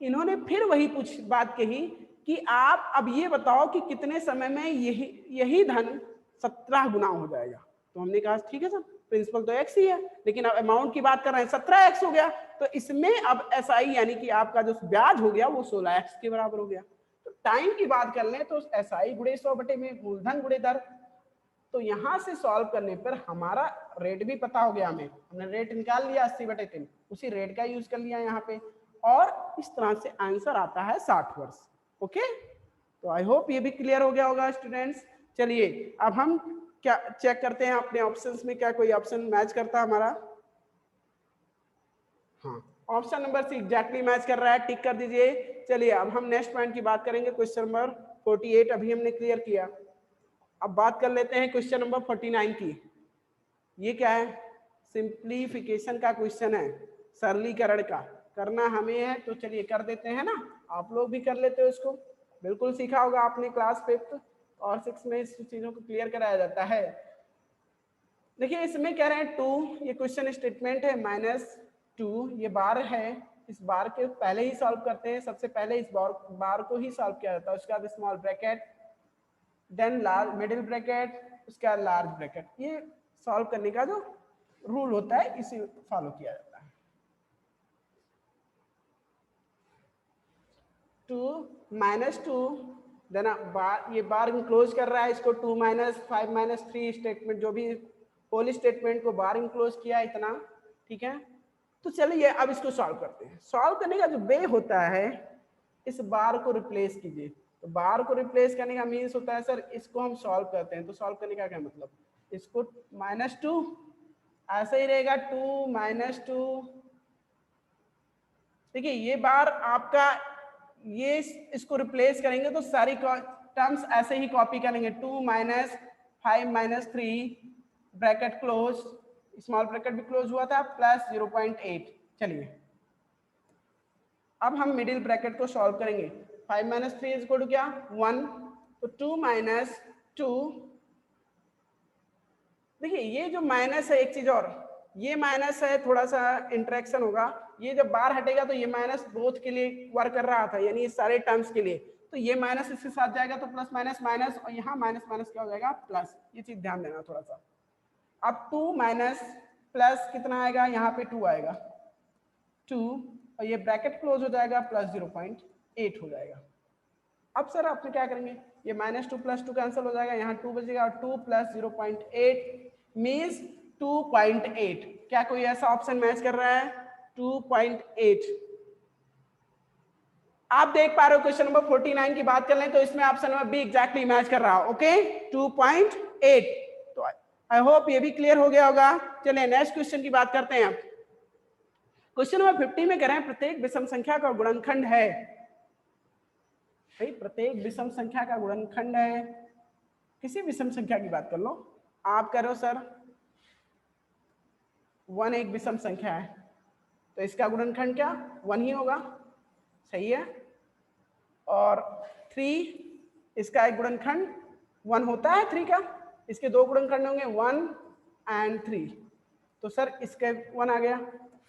इन्होंने फिर वही बात कही कि आप अब ये बताओ कि कितने समय में यही धन 17 गुना हो जाएगा। तो हमने कहा ठीक है सर, प्रिंसिपल तो x ही है, लेकिन अब अमाउंट की बात कर रहे हैं, 17x हो गया, तो इसमें अब SI यानी कि आपका जो ब्याज हो गया वो 16x के बराबर हो गया। तो टाइम की बात कर लें तो SI गुणे 100 बटे में मूलधन गुणे दर, तो यहां से सॉल्व करने पर हमारा रेट भी पता हो गया, हमने रेट निकाल लिया 80/3, उसी रेट का यूज कर लिया यहाँ पे, और इस तरह से आंसर आता है 60 वर्ष। ओके, तो आई होप ये भी क्लियर हो गया होगा स्टूडेंट्स। चलिए अब हम क्या चेक करते हैं अपने ऑप्शंस में क्या कोई ऑप्शन मैच करता है हमारा। हाँ, option number C exactly match कर रहा है, टिक कर दीजिए। चलिए अब हम नेक्स्ट पॉइंट की बात करेंगे, क्वेश्चन नंबर 48 अभी हमने क्लियर किया। अब बात कर लेते हैं क्वेश्चन नंबर 49 की। ये क्या है, सिंप्लीफिकेशन का क्वेश्चन है, सरलीकरण का करना हमें है, तो चलिए कर देते हैं ना, आप लोग भी कर लेते हो इसको, बिल्कुल सीखा होगा आपने क्लास 5th और 6 में इस चीजों को क्लियर कराया जाता है। देखिए इसमें कह रहे हैं 2, ये क्वेश्चन स्टेटमेंट है, -2 ये बार है, इस बार के पहले ही सॉल्व करते हैं, सबसे पहले इस बार को ही सॉल्व किया जाता है, उसके बाद small bracket, then large middle bracket, उसके बाद लार्ज ब्रैकेट। ये सॉल्व करने का जो रूल होता है इसी फॉलो किया जाता है। 2 - 2 देन ये बार इंक्लोज कर रहा है इसको, 2 - 5 - 3 स्टेटमेंट, जो भी होल स्टेटमेंट को बार इंक्लोज किया इतना, ठीक है। तो चलिए अब इसको सॉल्व करते हैं। सॉल्व करने का जो वे होता है, इस बार को रिप्लेस कीजिए, तो बार को रिप्लेस करने का मीन्स होता है सर इसको हम सॉल्व करते हैं, तो सॉल्व करने का क्या मतलब, इसको -2 ऐसे ही रहेगा, 2 - 2। देखिए ये बार आपका, ये इसको रिप्लेस करेंगे तो सारी टर्म्स ऐसे ही कॉपी करेंगे, 2 - 5 - 3 ब्रैकेट क्लोज, स्मॉल ब्रैकेट भी क्लोज हुआ था, प्लस 0.8। चलिए अब हम मिडिल ब्रैकेट को सॉल्व करेंगे, 5 - 3 इक्वल टू क्या 1, तो 2 - 2। देखिए ये जो माइनस है, एक चीज और, ये माइनस है, थोड़ा सा इंटरेक्शन होगा, ये जब बाहर हटेगा तो ये माइनस बोथ के लिए वर्क कर रहा था, यानी इस सारे टर्म्स के लिए, तो ये माइनस इसके साथ जाएगा तो प्लस माइनस माइनस, और यहाँ माइनस माइनस क्या हो जाएगा प्लस, ये चीज ध्यान देना थोड़ा सा। अब 2 माइनस प्लस कितना आएगा, यहाँ पे 2 आएगा, 2 और ये ब्रैकेट क्लोज हो जाएगा, प्लस 0.8 हो जाएगा। अब सर आपने क्या करेंगे, ये -2 + 2 कैंसिल हो जाएगा, यहाँ 2 बचेगा, 2 + 0.8 मीन्स 2.8। क्या कोई ऐसा ऑप्शन मैच कर रहा है? 2.8। आप देख पा रहे हो क्वेश्चन नंबर 49 की बात कर लें तो इसमें option number B exactly match कर रहा है। ओके 2.8। तो आई होप ये भी क्लियर हो गया होगा। चलिए नेक्स्ट क्वेश्चन की बात करते हैं। क्वेश्चन नंबर 50 में कह रहे हैं प्रत्येक विषम संख्या का गुणनखंड है, भाई प्रत्येक विषम संख्या का गुणनखंड है, किसी विषम संख्या की बात कर लो, आप कह रहे हो सर 1 एक विषम संख्या है तो इसका गुणनखंड क्या 1 ही होगा, सही है। और 3 इसका एक गुणनखंड 1 होता है, 3 का, इसके दो गुणनखंड होंगे 1 और 3, तो सर इसका 1 आ गया।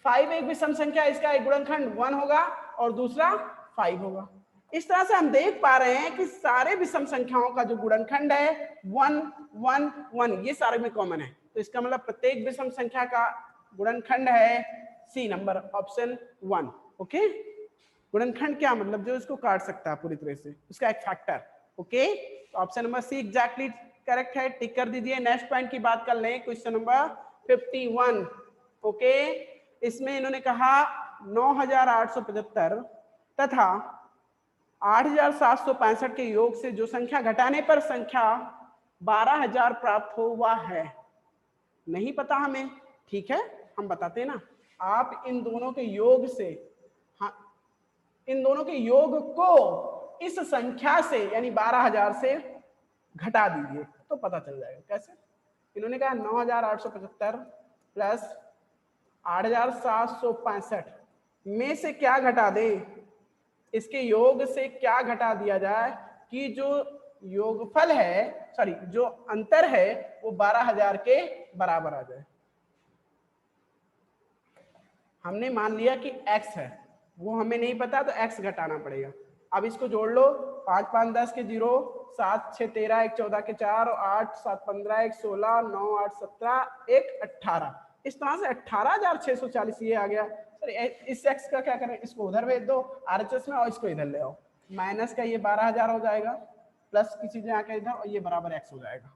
5 एक विषम संख्या, इसका एक गुणनखंड 1 होगा और दूसरा 5 होगा। इस तरह से हम देख पा रहे हैं कि सारे विषम संख्याओं का जो गुणनखंड है 1 1 1 ये सारे में कॉमन है, तो इसका मतलब प्रत्येक विषम संख्या का गुणनखंड है सी नंबर ऑप्शन 1। ओके, गुणनखंड क्या मतलब जो इसको काट सकता है पूरी तरह से, उसका एक फैक्टर। ओके, तो option number C exactly correct है, टिक कर दीजिए। नेक्स्ट पॉइंट की बात कर लें, क्वेश्चन नंबर 51। ओके, इसमें इन्होंने कहा 9875 तथा 8765 के योग से जो संख्या घटाने पर संख्या 12000 प्राप्त हो वह है। नहीं पता हमें, ठीक है हम बताते हैं ना, आप इन दोनों के योग से, हाँ इन दोनों के योग को इस संख्या से यानी 12000 से घटा दीजिए तो पता चल जाएगा। कैसे? इन्होंने कहा 9875 प्लस 8765 में से क्या घटा दे, इसके योग से क्या घटा दिया जाए कि जो योगफल है, सॉरी जो अंतर है वो 12000 के बराबर आ जाए। हमने मान लिया कि x है, वो हमें नहीं पता तो x घटाना पड़ेगा। अब इसको जोड़ लो, 5 5 10 के 0, 7 6 13 1 14 के 4, 8 7 15 1 16, 9 8 17 1 18। इस तरह से 18640 ये आ गया। सर इस x का क्या करें, इसको उधर भेज दो RHS में और इसको इधर ले आओ, माइनस का ये 12000 हो जाएगा, प्लस की चीजें आके इधर और ये बराबर x हो जाएगा।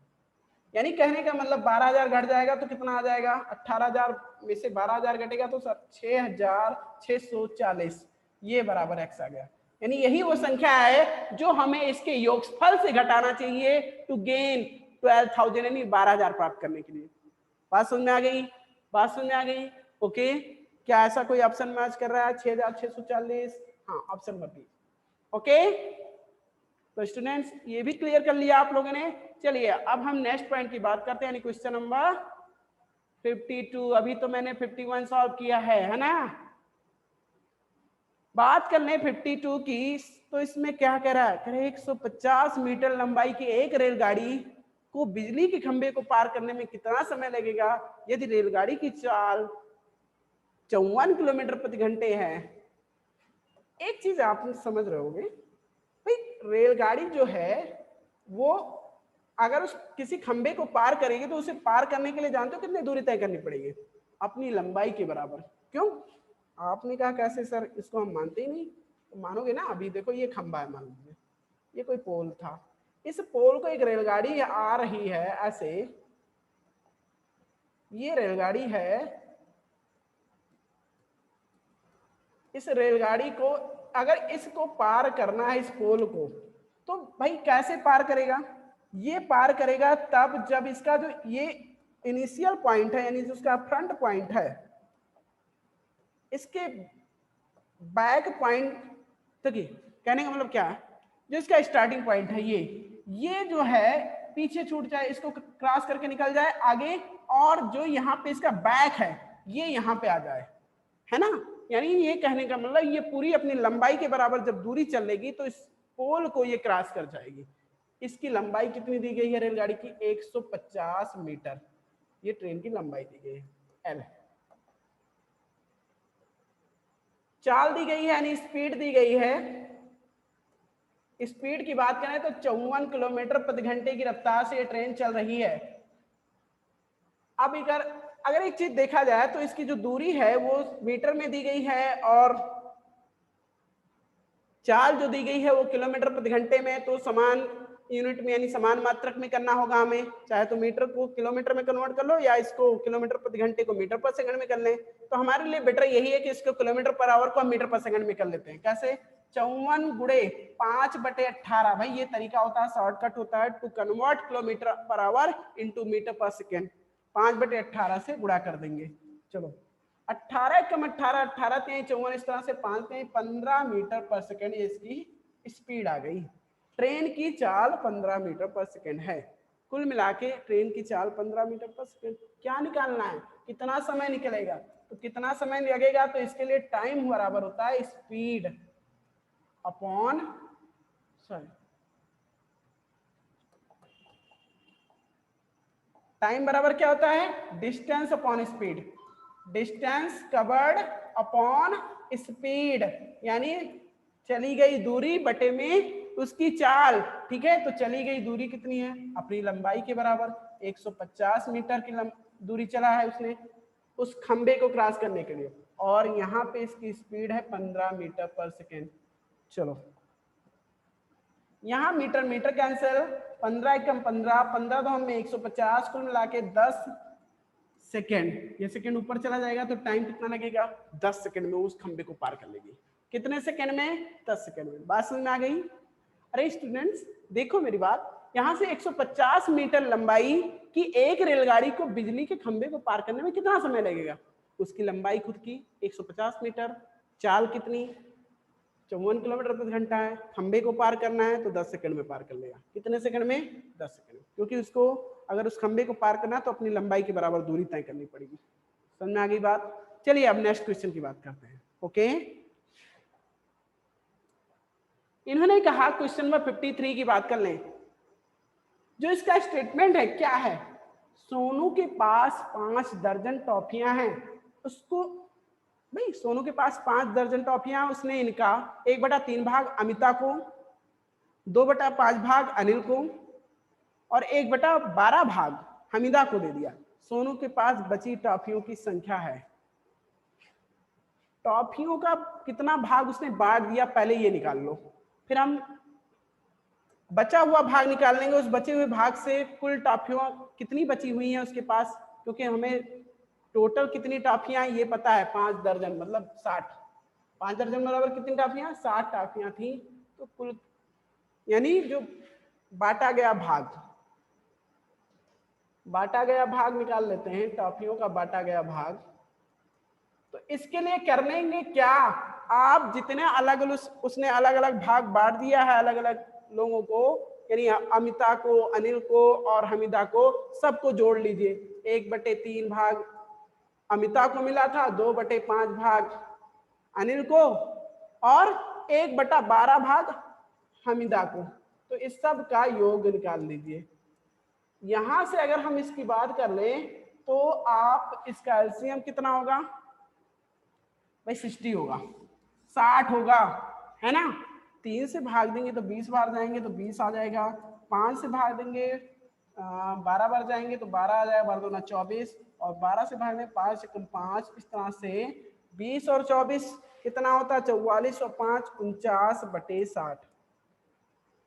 यानी कहने का मतलब 12000 घट जाएगा तो कितना आ जाएगा, 18000 में से 12000 घटेगा तो सर 6640, ये बराबर x आ गया। यानी यही वो संख्या है जो हमें इसके योगफल से घटाना चाहिए टू गेन 12000 यानी 12000 प्राप्त करने के लिए। बात समझ में आ गई? बात समझ में आ गई? ओके, क्या ऐसा कोई ऑप्शन मैच कर रहा है 6640? हाँ ऑप्शन नंबर बी। ओके तो स्टूडेंट्स ये भी क्लियर कर लिया आप लोगों ने। चलिए अब हम नेक्स्ट पॉइंट की बात करते हैं, यानी क्वेश्चन नंबर 52। अभी तो मैंने 51 सॉल्व किया है ना। बात कर लें 52 की, तो इसमें क्या कह रहा है, कह रहा है 150 मीटर लंबाई की एक रेलगाड़ी को बिजली के खंभे को पार करने में कितना समय लगेगा यदि रेलगाड़ी की चाल 54 किलोमीटर प्रति घंटे है। एक चीज आप समझ रहे होंगे भाई, रेलगाड़ी जो है वो अगर उस किसी खंबे को पार करेगी तो उसे पार करने के लिए जानते हो कितनी दूरी तय करनी पड़ेगी, अपनी लंबाई के बराबर। क्यों? आपने कहा कैसे सर, इसको हम मानते ही नहीं। तो मानोगे ना, अभी देखो ये खंबा है, मान लीजिए ये कोई पोल था, इस पोल को एक रेलगाड़ी आ रही है ऐसे, ये रेलगाड़ी है, इस रेलगाड़ी को अगर इसको पार करना है इस पोल को, तो भाई कैसे पार करेगा, ये पार करेगा तब जब इसका जो ये इनिशियल पॉइंट है यानी जो उसका फ्रंट पॉइंट है, इसके बैक पॉइंट तक, कहने का मतलब क्या है, जो इसका स्टार्टिंग पॉइंट है ये जो है पीछे छूट जाए, इसको क्रॉस करके निकल जाए आगे, और जो यहाँ पे इसका बैक है ये यहाँ पे आ जाए, है ना। यानी ये कहने का मतलब ये पूरी अपनी लंबाई के बराबर जब दूरी चलेगी तो इस पोल को ये क्रॉस कर जाएगी। इसकी लंबाई कितनी दी गई है रेलगाड़ी की, 150 मीटर, ये ट्रेन की लंबाई दी गई है L। चाल दी गई है यानी स्पीड दी गई है। स्पीड की बात करें तो 54 किलोमीटर प्रति घंटे की रफ्तार से ये ट्रेन चल रही है। अब अगर एक चीज देखा जाए तो इसकी जो दूरी है वो मीटर में दी गई है और चाल जो दी गई है वो किलोमीटर प्रति घंटे में, तो समान यूनिट में यानी समान मात्रक में करना होगा हमें, चाहे तो मीटर को किलोमीटर में कन्वर्ट कर लो या इसको किलोमीटर प्रति घंटे को मीटर पर सेकंड में कर लें। तो हमारे लिए बेटर यही है कि इसको किलोमीटर पर आवर को हम मीटर पर सेकंड में कर लेते हैं। कैसे? 54 गुणे 5/18, भाई ये तरीका होता है, शॉर्टकट होता है to convert kilometre per hour into metre per second. 5/18 से गुणा कर देंगे। चलो 18 कम 18, 18 3 54, इस तरह से 5 3 15 मीटर पर सेकेंड इसकी स्पीड आ गई। ट्रेन की चाल 15 मीटर पर सेकेंड है। कुल मिला के ट्रेन की चाल 15 मीटर पर सेकेंड। क्या निकालना है? कितना समय निकलेगा? तो कितना समय लगेगा, तो इसके लिए टाइम बराबर होता है स्पीड अपॉन टाइम बराबर क्या होता है? Distance upon speed. Distance covered upon speed, यानी चली गई दूरी बटे में उसकी चाल। ठीक है, तो चली गई दूरी कितनी है? अपनी लंबाई के बराबर। 150 मीटर की दूरी चला है उसने उस खंबे को क्रॉस करने के लिए, और यहाँ पे इसकी स्पीड है 15 मीटर पर सेकेंड। चलो यहाँ मीटर मीटर कैंसिल, 15 एकम 15, 15 दो में 150, कुल मिला के 10 सेकेंड। ये सेकेंड ऊपर चला जाएगा तो टाइम कितना लगेगा? 10 सेकेंड में उस खंबे को पार कर लेगी। कितने सेकेंड में? 10 सेकेंड में। बात समझ में आ गई? अरे स्टूडेंट्स देखो मेरी बात, यहाँ से 150 मीटर लंबाई की एक रेलगाड़ी को बिजली के खंबे को पार करने में कितना समय लगेगा? उसकी लंबाई खुद की 150 मीटर, चाल कितनी? 54 किलोमीटर प्रति घंटा है। खंबे को पार करना है तो 10 सेकंड में पार कर लेगा। कितने सेकंड में? 10 सेकंड में, क्योंकि उसको अगर उस खंबे को पार करना है तो अपनी लंबाई के बराबर दूरी तय करनी पड़ेगी। समझ में आ गई बात? चलिए अब नेक्स्ट क्वेश्चन की बात करते हैं। ओके, इन्होंने कहा क्वेश्चन नंबर 53 की बात कर लें। जो इसका स्टेटमेंट है क्या है? सोनू के पास 5 दर्जन टॉफियां हैं। उसको भाई सोनू के पास 5 दर्जन टॉफियां, उसने इनका 1/3 भाग अमिता को, 2/5 भाग अनिल को और 1/12 भाग हमीदा को दे दिया। सोनू के पास बची टॉफियों की संख्या है। टॉफियों का कितना भाग उसने बांट दिया पहले ये निकाल लो, फिर हम बचा हुआ भाग निकाल लेंगे। उस बचे हुए भाग से कुल टॉफियां कितनी बची हुई हैं उसके पास, क्योंकि हमें टोटल कितनी टॉफियां ये पता है, 5 दर्जन मतलब 60। 5 दर्जन बराबर कितनी टॉफियां? 60 टॉफियां थी। तो कुल यानी जो बांटा गया भाग निकाल लेते हैं, टॉफियों का बांटा गया भाग। तो इसके लिए कर लेंगे क्या, आप जितने अलग अलग उसने अलग अलग भाग बांट दिया है अलग अलग लोगों को, यानी अमिता को, अनिल को और हमीदा को, सबको जोड़ लीजिए। 1/3 भाग अमिता को मिला था, 2/5 भाग अनिल को और 1/12 भाग हमीदा को। तो इस सब का योग निकाल लीजिए। यहां से अगर हम इसकी बात कर लें तो आप इसका एलसीएम कितना होगा भाई? 60 होगा, 60 होगा, है ना? 3 से भाग देंगे तो 20 बार जाएंगे तो 20 आ जाएगा। 5 से भाग देंगे 12 बार जाएंगे तो 12 आ जाएगा, 12 दूना 24, और 12 से भाग देंगे 5 एकम 5, इस तरह से 20 और 24 कितना होता है? 44 और 5 49/60।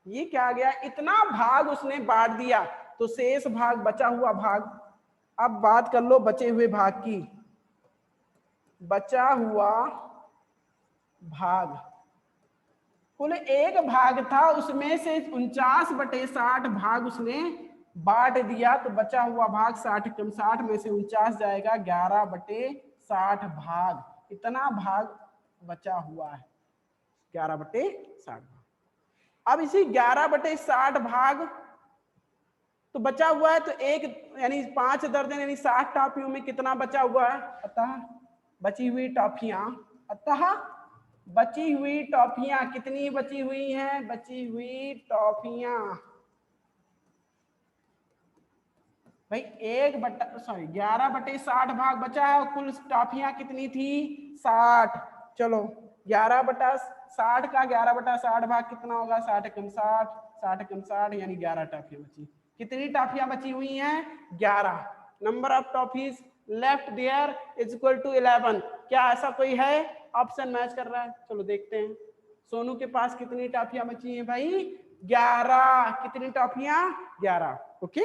ये क्या आ गया? इतना भाग उसने बांट दिया, तो शेष भाग, बचा हुआ भाग। अब बात कर लो बचे हुए भाग की। बचा हुआ भाग कुल एक भाग था, उसमें से 49/60 भाग उसने बांट दिया, तो बचा हुआ भाग 60 कम 60 में से 49 जाएगा, 11/60 भाग। इतना भाग बचा हुआ है, 11/60 भाग। अब इसी 11/60 भाग तो बचा हुआ है, तो एक यानी 5 दर्जन यानी 60 टॉफियों में कितना बचा हुआ है? अतः बची हुई टॉफियां, बची हुई टॉफियां कितनी बची हुई हैं? बची हुई टॉफियां भाई 11/60 भाग बचा है और कुल टॉफियां कितनी थी? 60। चलो 11/60 का 11/60 भाग कितना होगा? 60 कम 60, 60 कम 60 यानी 11 टॉफियां बची। कितनी टॉफियां बची हुई हैं? 11। Number of toffees left there is equal to 11। क्या ऐसा कोई है? ऑप्शन मैच कर रहा है। चलो देखते हैं सोनू के पास कितनी टॉफियां बची हैं भाई? 11। कितनी टॉफियां? 11। ओके,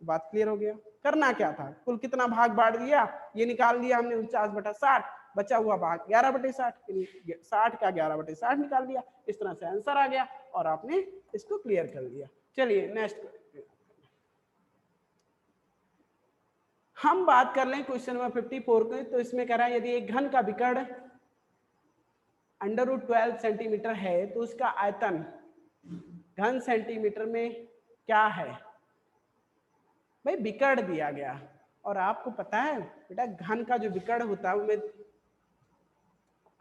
बात क्लियर हो गया। करना क्या था? कुल कितना भाग बांट दिया, ये निकाल दिया हमने 49/60, बचा हुआ भाग 11/60, 60 का 11/60 निकाल दिया। इस तरह से आंसर आ गया और आपने इसको क्लियर कर लिया। चलिए नेक्स्ट हम बात कर लें क्वेश्चन नंबर 54 की। तो इसमें कह रहा है यदि एक घन का विकर्ण √12 सेंटीमीटर है तो उसका आयतन घन सेंटीमीटर में क्या है? भाई विकर्ण दिया गया और आपको पता है बेटा घन का जो विकर्ण होता है उसमें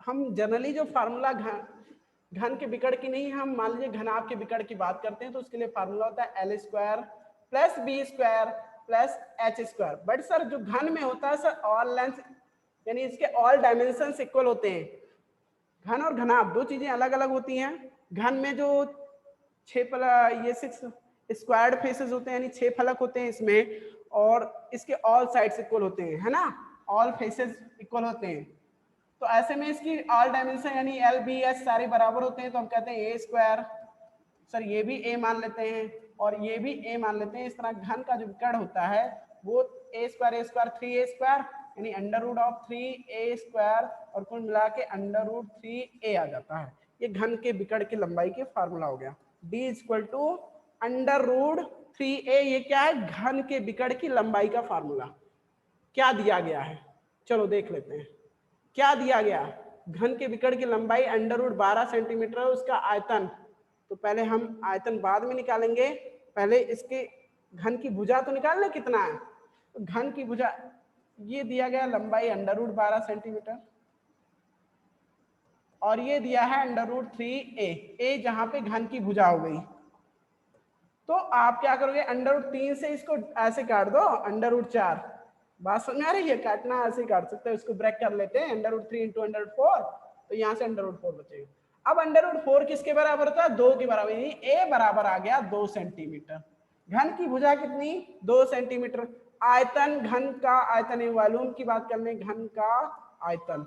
हम जनरली जो फार्मूला घन के विकर्ण की नहीं, हम मान लीजिए घनाभ के विकर्ण की बात करते हैं तो उसके लिए फार्मूला होता है L² + B² + H²। But sir जो घन में होता है सर ऑल लेंथ यानी इसके ऑल डायमेंशंस इक्वल होते हैं। घन और घनाभ दो चीजें अलग अलग होती हैं। घन में जो 6 स्क्वायर्ड फेसेस होते हैं यानी 6 फलक होते हैं इसमें, और इसके ऑल साइड्स इक्वल होते हैं, है ना, ऑल फेसेस इक्वल होते हैं। तो ऐसे में इसकी ऑल डायमेंशन यानी LBS सारे बराबर होते हैं तो हम कहते हैं A²। सर ये भी A मान लेते हैं और ये भी A मान लेते हैं। इस तरह घन का जो विकर्ण होता है वो A² 3A² यानी √3A² और कुल मिला के √3A आ जाता है। ये घन के विकर्ण की लंबाई के फार्मूला हो गया। D = √3A। ये क्या है? घन के विकर्ण की लंबाई का फार्मूला। क्या दिया गया है? चलो देख लेते हैं क्या दिया गया। घन के विकर्ण की लंबाई √12 सेंटीमीटर है, उसका आयतन, तो पहले हम आयतन बाद में निकालेंगे, पहले इसके घन की भुजा तो निकाल ले कितना है। तो घन की भुजा ये दिया गया लंबाई √12 सेंटीमीटर और ये दिया है √3A। ए जहां पे घन की भुजा हो गई तो आप क्या करोगे? √3 से इसको ऐसे काट दो √4। बात समझ आ रही है? काटना ऐसे काट सकते हैं, इसको ब्रेक कर लेते हैं √3 × √4 तो यहाँ से √4 बचेगा। अब √4 किसके बराबर होता है? 2 के बराबर, यानी A बराबर आ गया 2 सेंटीमीटर। घन की भुजा कितनी? 2 सेंटीमीटर। आयतन, घन का आयतन वॉल्यूम की बात कर लें, घन का आयतन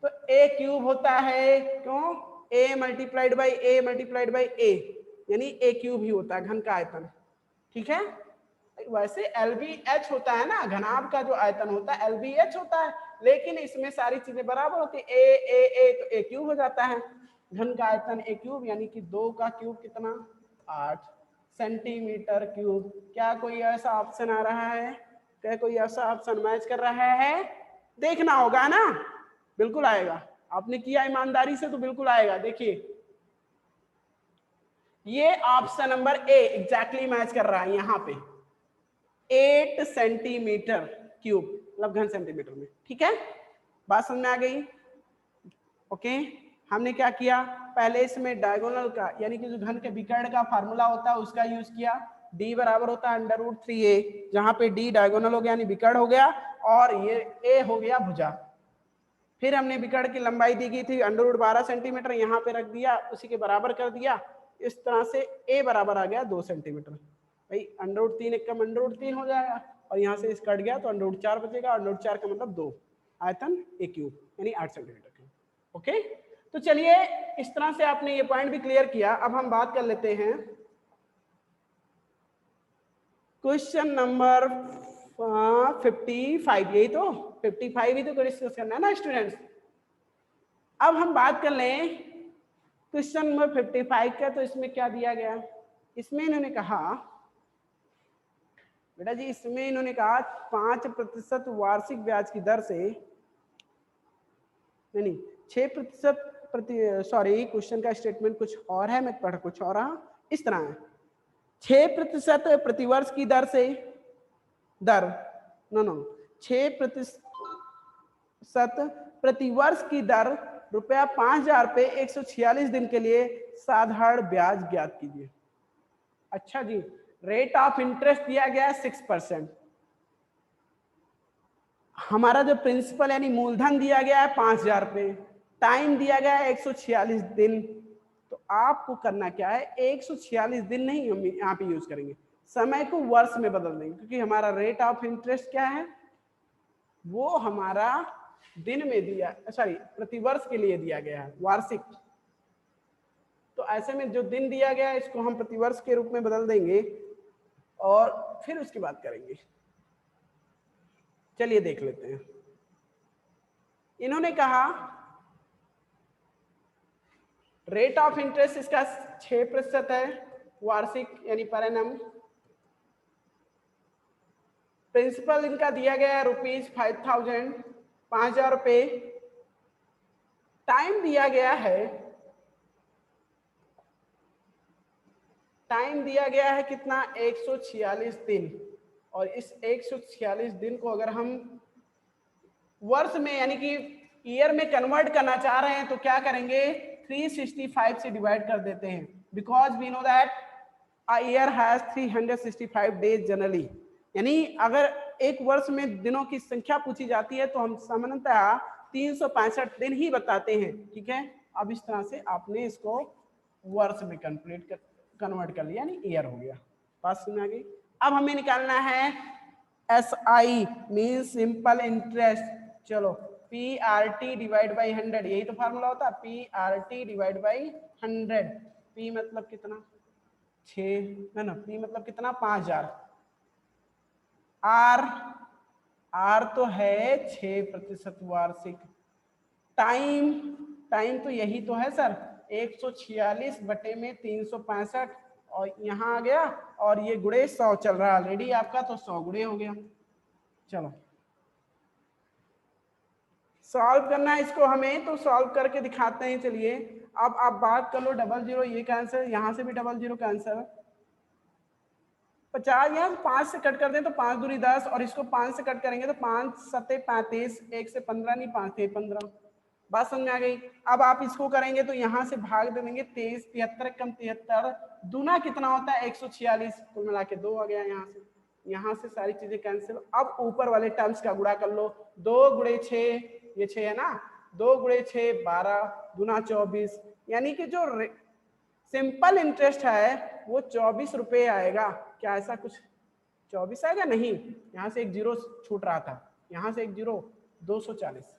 तो A³ होता है। क्यों? A × A यानी A³ ही होता है घन का आयतन। ठीक है, वैसे LBH होता है ना, घनाभ का जो आयतन होता है LBH होता है, लेकिन इसमें सारी चीजें बराबर होती है। A तो A³ हो जाता है। घन का आयतन A³ यानी कि 2 का क्यूब कितना? 8 सेंटीमीटर क्यूब। क्या कोई ऐसा ऑप्शन आ रहा है? क्या कोई ऐसा ऑप्शन मैच कर रहा है? देखना होगा ना, बिल्कुल आएगा। आपने किया ईमानदारी से तो बिल्कुल आएगा। देखिए ये option number A exactly match कर रहा है। यहाँ पे 8 सेंटीमीटर क्यूब मतलब घन सेंटीमीटर में। ठीक है, बात समझ में आ गई? ओके, हमने क्या किया? पहले इसमें डायगोनल का यानी कि जो घन के विकर्ण का फार्मूला होता है उसका यूज किया। D बराबर होता है √3A, जहां पे D डायगोनल हो गया यानी विकर्ण हो गया और ये A हो गया भुजा। फिर हमने विकर्ण की लंबाई दी गई थी √12 सेंटीमीटर, यहाँ पे रख दिया, उसी के बराबर कर दिया। इस तरह से A बराबर आ गया 2 सेंटीमीटर। भाई √3 एक कम √3 हो जाएगा और यहाँ से इस कट गया तो √4 बचेगा और √4 का मतलब 2, आयतन A³ यानी 8 सेंटीमीटर। ओके, तो चलिए इस तरह से आपने ये पॉइंट भी क्लियर किया। अब हम बात कर लेते हैं क्वेश्चन नंबर 55। यही तो 55 ही तो डिस्कस करना है ना स्टूडेंट्स। अब हम बात कर लें क्वेश्चन नंबर 55 का। तो इसमें क्या दिया गया? इसमें इन्होंने कहा बेटा जी, इसमें इन्होंने कहा 5% वार्षिक ब्याज की दर से, नहीं 6% सॉरी क्वेश्चन का स्टेटमेंट कुछ और है, मैं पढ़ कुछ और रहा। इस तरह है 6% प्रतिवर्ष की दर से, दर नो 6% प्रतिवर्ष की दर ₹5,000 पे 146 दिन के लिए साधारण ब्याज ज्ञात कीजिए। अच्छा जी, रेट ऑफ इंटरेस्ट दिया गया 6%। हमारा जो प्रिंसिपल यानी मूलधन दिया गया है 5,000 रुपये, टाइम दिया गया है 146 दिन। तो आपको करना क्या है, 146 दिन नहीं हम यहाँ पे यूज करेंगे, समय को वर्ष में बदल देंगे, क्योंकि हमारा रेट ऑफ इंटरेस्ट क्या है, वो हमारा दिन में दिया, सॉरी प्रतिवर्ष के लिए दिया गया है, वार्षिक। तो ऐसे में जो दिन दिया गया है इसको हम प्रतिवर्ष के रूप में बदल देंगे और फिर उसकी बात करेंगे। चलिए देख लेते हैं। इन्होंने कहा रेट ऑफ इंटरेस्ट इसका 6% है वार्षिक यानी पर एनम। प्रिंसिपल इनका दिया गया है ₹5,000, 5,000 रुपये। टाइम दिया गया है, टाइम दिया गया है कितना, 146 दिन। और इस 146 दिन को अगर हम वर्ष में यानी कि ईयर में कन्वर्ट करना चाह रहे हैं तो क्या करेंगे, 365 से डिवाइड कर देते हैं, because we know that a year has 365 days generally. यानी अगर एक वर्ष में दिनों की संख्या पूछी जाती है तो हम सामान्यतः 365 दिन ही बताते हैं, ठीक है। अब इस तरह से आपने इसको वर्ष में कन्वर्ट कर लिया, यानी ईयर हो गया। बात समझ आ गई। अब हमें निकालना है SI मीन सिंपल इंटरेस्ट। चलो PRT डिवाइड बाई 100, यही तो फार्मूला होता है, PRT डिवाइड बाई 100। P मतलब कितना, 6 है ना, P मतलब कितना, 5,000। R तो है 6% वार्षिक। टाइम तो यही तो है सर, 146 बटे में 365 और यहाँ आ गया, और ये गुणे 100 चल रहा है ऑलरेडी आपका, तो 100 गुणे हो गया। चलो सॉल्व करना है इसको हमें, तो सॉल्व करके दिखाते हैं। चलिए अब आप बात कर लो, 00 ये कैंसर, यहाँ से भी 00 कैंसर, 50 यहाँ 5 से कट कर दें तो 5 दूरी 10, और इसको 5 से कट करेंगे तो 5 सत्ते 35, 1 से 15 नहीं, 5 थे 15। बात समझ में आ गई। अब आप इसको करेंगे तो यहाँ से भाग दे देंगे, 23, 73 कम 73, दूना कितना होता है 146, कुल मिला के 2 आ गया। यहाँ से सारी चीजें कैंसिल। अब ऊपर वाले टर्म्स का गुणा कर लो, 2 गुणे 6, ये 6 है ना, 2 गुणे 6 12, दूना 24, यानी कि जो सिंपल इंटरेस्ट है वो 24 रुपये आएगा। क्या ऐसा कुछ 24 आएगा? नहीं, यहाँ से एक जीरो छूट रहा था, यहाँ से एक जीरो, 240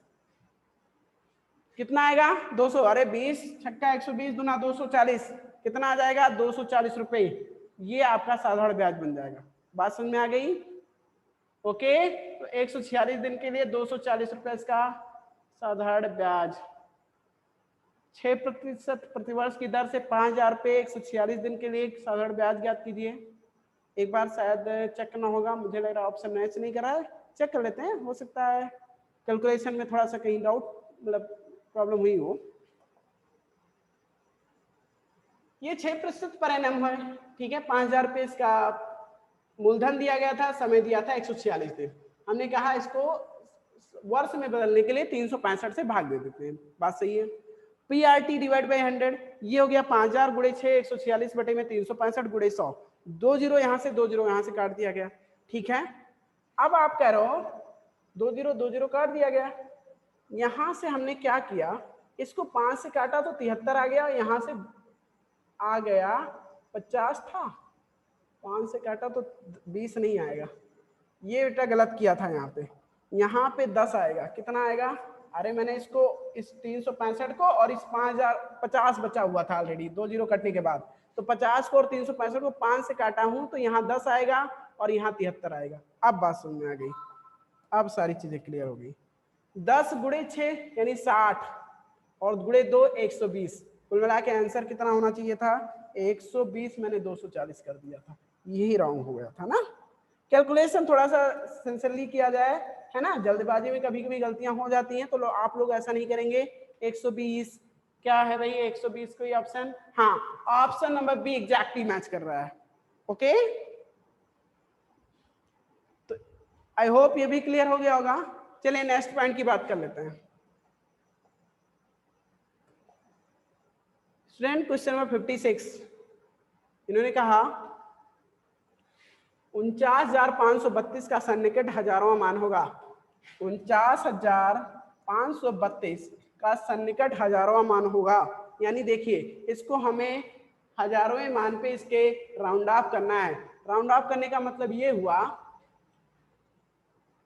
कितना आएगा, 200, अरे 20 छक्का 120 दूना 240, कितना आ जाएगा 240 रुपये। ये आपका साधारण ब्याज बन जाएगा। बात समझ में आ गई? ओके, तो 146 दिन के लिए 240 रुपये इसका साधारण ब्याज, 6% प्रतिवर्ष की दर से 5,000 रुपये 146 दिन के लिए साधारण ब्याज ज्ञात कीजिए। एक बार शायद चेक करना होगा, मुझे लग रहा है ऑप्शन मैच नहीं कर रहा है, चेक कर लेते हैं, हो सकता है कैलकुलेशन में थोड़ा सा कहीं डाउट मतलब प्रॉब्लम हुई हो। ये 6% पर एनम है, ठीक है। 5,000 रुपये इसका मूलधन दिया गया था, समय दिया था 146 दिन। हमने कहा इसको वर्ष में बदलने के लिए 365 से भाग दे देते हैं। बात सही है। PRT डिवाइड बाई 100, ये हो गया 5,000 गुणे 6, 146 बटे में 365 गुणे 100, 2 जीरो यहाँ से 2 जीरो यहाँ से काट दिया गया, ठीक है। अब आप कह रहे हो 2 जीरो काट दिया गया, यहाँ से हमने क्या किया, इसको 5 से काटा तो 73 आ गया, यहाँ से आ गया 50 था, 5 से काटा तो 20 नहीं आएगा, ये बेटा गलत किया था। यहाँ पे 10 आएगा, कितना आएगा, अरे मैंने इसको इस 365 को और इस 50 बचा हुआ था ऑलरेडी 2 जीरो कटने के बाद, तो 50 को और 365 को 5 से काटा हूं तो यहाँ 10 आएगा और यहाँ 73 आएगा। अब बात समझ में आ गई, अब सारी चीजें क्लियर हो गई। 10 गुणे 6 यानी 60 और गुणे 2 120, कुल मिला के आंसर कितना होना चाहिए था 120, मैंने 240 कर दिया था, यही रॉन्ग हो गया था ना। कैलकुलेशन थोड़ा सा सिंसियरली किया जाए, है ना, जल्दबाजी में कभी कभी गलतियां हो जाती हैं, तो आप लोग ऐसा नहीं करेंगे। 120 क्या है भाई, 120 कोई ऑप्शन, हाँ option number B exactly match कर रहा है। ओके, तो आई होप ये भी क्लियर हो गया होगा। चलिए नेक्स्ट पॉइंट की बात कर लेते हैं। स्टूडेंट क्वेश्चन नंबर 56, इन्होंने कहा 49,532 का सन्निकट हजारों मान होगा। 49,532 का सन्निकट हजारवां मान होगा। यानी देखिए इसको हमें हजारवें मान पे इसके राउंड ऑफ करना है। राउंड ऑफ करने का मतलब ये हुआ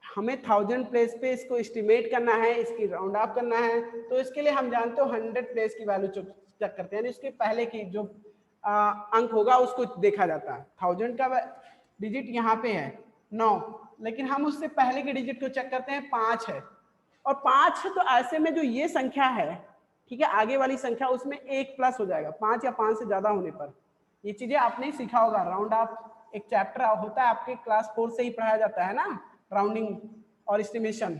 हमें 1000 प्लेस पे इसको एस्टिमेट करना है, इसकी राउंड ऑफ करना है। तो इसके लिए हम जानते हो 100 प्लेस की वैल्यू चेक करते हैं, इसके पहले की जो अंक होगा उसको देखा जाता है। 1000 का डिजिट यहाँ पे है 9, लेकिन हम उससे पहले के डिजिट को चेक करते हैं 5 है, और 5 है तो ऐसे में जो ये संख्या है, ठीक है, आगे वाली संख्या उसमें 1 प्लस हो जाएगा 5 या 5 से ज्यादा होने पर। ये चीजें आपने सीखा होगा, राउंड ऑफ एक चैप्टर होता है आपके क्लास 4 से ही पढ़ाया जाता है ना, राउंडिंग और एस्टिमेशन।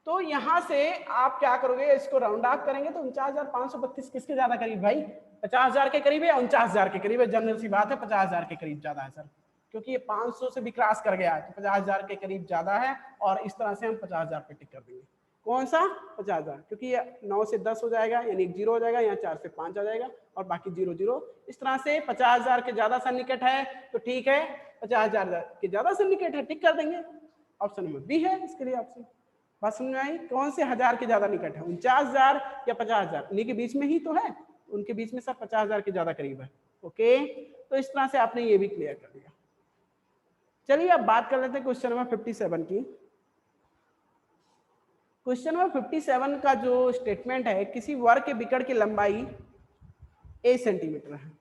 तो यहां से आप क्या करोगे, इसको राउंड ऑफ करेंगे तो 49,532 किसके ज्यादा करीब भाई, 50,000 के करीब है, 49,000 के करीब है। जनरल सी बात है 50,000 के करीब ज्यादा है सर, क्योंकि ये 500 से भी क्रॉस कर गया है तो 50,000 के करीब ज्यादा है, और इस तरह से हम 50,000 पे टिक कर देंगे। कौन सा 50,000, क्योंकि ये 9 से 10 हो जाएगा यानी एक 0 हो जाएगा, यहाँ 4 से 5 आ जाएगा और बाकी 0 0। इस तरह से 50,000 के ज्यादा सन्निकट है तो ठीक है, 50,000 के ज्यादा सन्निकट है टिक कर देंगे। ऑप्शन नंबर बी है इसके लिए ऑप्शन। बात समझ में आई, कौन से हजार के ज्यादा निकट है, 49,000 या 50,000, उन्हीं के बीच में ही तो है, उनके बीच में सब 50,000 के ज्यादा करीब है। ओके, तो इस तरह से आपने ये भी क्लियर कर दिया। चलिए अब बात कर लेते हैं क्वेश्चन नंबर 57 की। क्वेश्चन नंबर 57 का जो स्टेटमेंट है, किसी वर्ग के विकर्ण की लंबाई a सेंटीमीटर है,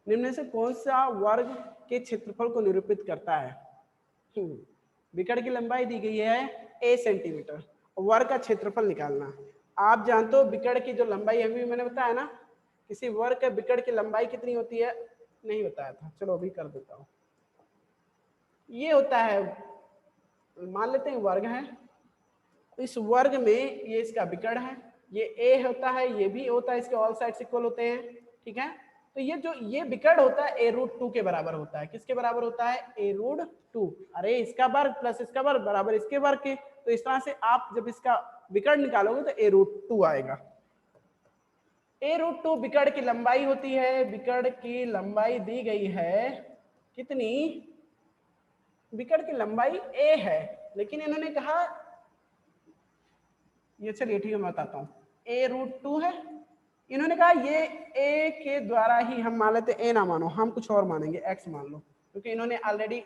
निम्न से कौन सा वर्ग के क्षेत्रफल को निरूपित करता है। विकर्ण की लंबाई दी गई है a सेंटीमीटर, वर्ग का क्षेत्रफल निकालना। आप जानते हो विकर्ण की जो लंबाई अभी मैंने बताया ना, किसी वर्ग के विकर्ण की लंबाई कितनी होती है, नहीं बताया था, चलो अभी कर देता हूं। ये होता है, मान लेते हैं वर्ग है, इस वर्ग में ये इसका विकर्ण है, ये a होता है, ये भी होता है, इसके ऑल साइड्स इक्वल होते हैं, ठीक है। तो ये जो ये विकर्ण होता है a√2 के बराबर होता है, किसके बराबर होता है, a√2। अरे इसका वर्ग प्लस इसका वर्ग बराबर इसके वर्ग के, तो इस तरह से आप जब इसका विकर्ण निकालोगे तो a√2 आएगा। a√2 विकर्ण की लंबाई होती है, विकर्ण की लंबाई दी गई है कितनी, विकर्ण की लंबाई a है, लेकिन इन्होंने कहा, ये चलिए ठीक है मैं बताता हूँ, a√2 है, इन्होंने कहा ये a के द्वारा ही हम मान लेते, a ना मानो, हम कुछ और मानेंगे, x मान लो, क्योंकि इन्होंने ऑलरेडी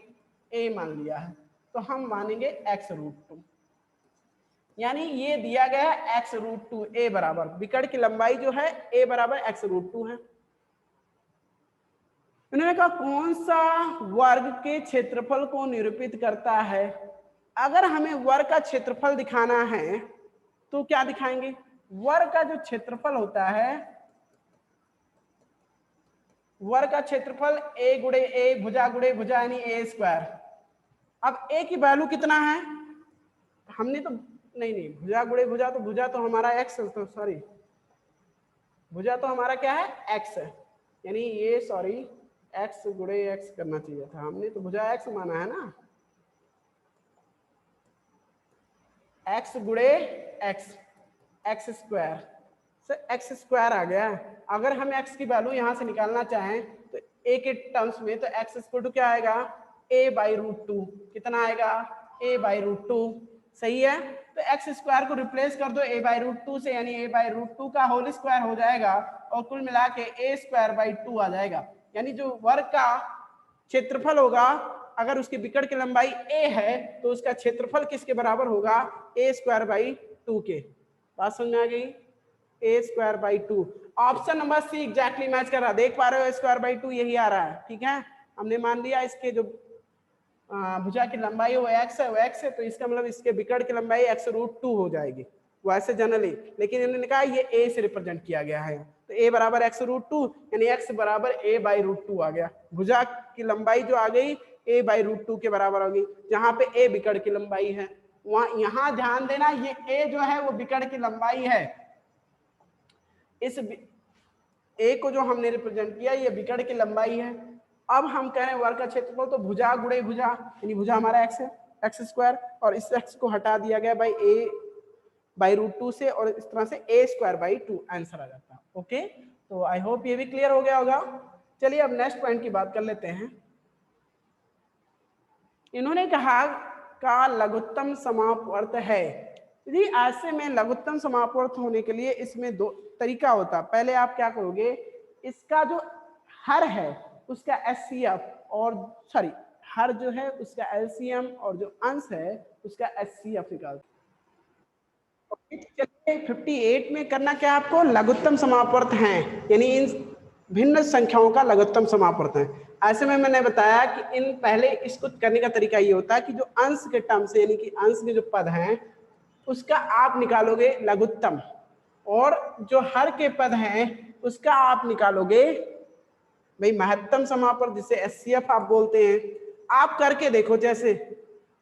a मान लिया है, तो हम मानेंगे x√2। यानी ये दिया गया है x√2, a बराबर विकर्ण की लंबाई जो है a बराबर x√2 है। इन्होंने कहा कौन सा वर्ग के क्षेत्रफल को निरूपित करता है। अगर हमें वर्ग का क्षेत्रफल दिखाना है तो क्या दिखाएंगे, वर्ग का जो क्षेत्रफल होता है, वर्ग का क्षेत्रफल a गुणे a, भुजा गुणे भुजा यानी a²। अब a की वैल्यू कितना है, हमने तो नहीं भुजा गुणे भुजा, तो भुजा तो हमारा x, तो सॉरी भुजा तो हमारा क्या है x है, यानी ये सॉरी x गुणे x करना चाहिए था, हमने तो भुजा x माना है ना, x गुणे x, x² सर x² आ गया। अगर हम x की वैल्यू यहाँ से निकालना चाहें तो a के टर्म्स में, तो x इक्वल टू क्या आएगा, a/√2, कितना आएगा, a/√2, सही है। तो x² को रिप्लेस कर दो a/√2 से, यानी a/√2 का होल स्क्वायर हो जाएगा, और कुल मिला के a²/2 आ जाएगा। यानी जो वर्ग का क्षेत्रफल होगा, अगर उसकी विकर्ण की लंबाई a है तो उसका क्षेत्रफल किसके बराबर होगा, a²/2 के। बात समझ में आ गई, a²/2। Option number C exactly match कर रहा है, देख पा रहे हो a²/2 यही आ रहा है, ठीक है। हमने मान लिया इसके जो भुजा की लंबाई वो x है, वो x है, तो इसका मतलब इसके विकर्ण की लंबाई x√2 हो जाएगी, वैसे जनरली, लेकिन इन्होंने कहा ये a से रिप्रेजेंट किया गया है, तो a बराबर x√2 यानी x बराबर a/√2 आ गया। भुजा की लंबाई जो आ गई a/√2 के बराबर होगी, जहां पे a विकर्ण की लंबाई है, वहां यहां ध्यान देना ये a जो है वो विकर्ण की लंबाई है, इस a को जो हमने रिप्रेजेंट किया ये विकर्ण की लंबाई है। अब हम कह रहे हैं वर्ग का क्षेत्रफल, तो भुजा गुणे भुजा, यानी भुजा हमारा x है, x², और इस x को हटा दिया गया भाई a/√2 से, और इस तरह से a²/2 आंसर आ जाता है। ओके, तो आई होप ये भी क्लियर हो गया होगा। चलिए अब नेक्स्ट पॉइंट की बात कर लेते हैं। इन्होंने कहा का लघुत्तम समापवर्त है। यदि ऐसे में लघुत्तम समापवर्त होने के लिए इसमें दो तरीका होता। पहले आप क्या करोगे, इसका जो हर है उसका एचसीएफ और सॉरी हर जो है उसका एलसीएम और जो अंश है उसका एचसीएफ निकाल। चलिए 58 में करना क्या आपको, लघुत्तम समापवर्त हैं, यानी इन भिन्न संख्याओं का लघुत्तम समापवर्त है। ऐसे में मैंने बताया कि इन पहले इसको करने का तरीका ये होता है कि जो अंश के टर्म से यानी कि अंश के जो पद हैं उसका आप निकालोगे लघुत्तम, और जो हर के पद हैं उसका आप निकालोगे भाई महत्तम समापवर्त, जिसे एचसीएफ आप बोलते हैं। आप करके देखो, जैसे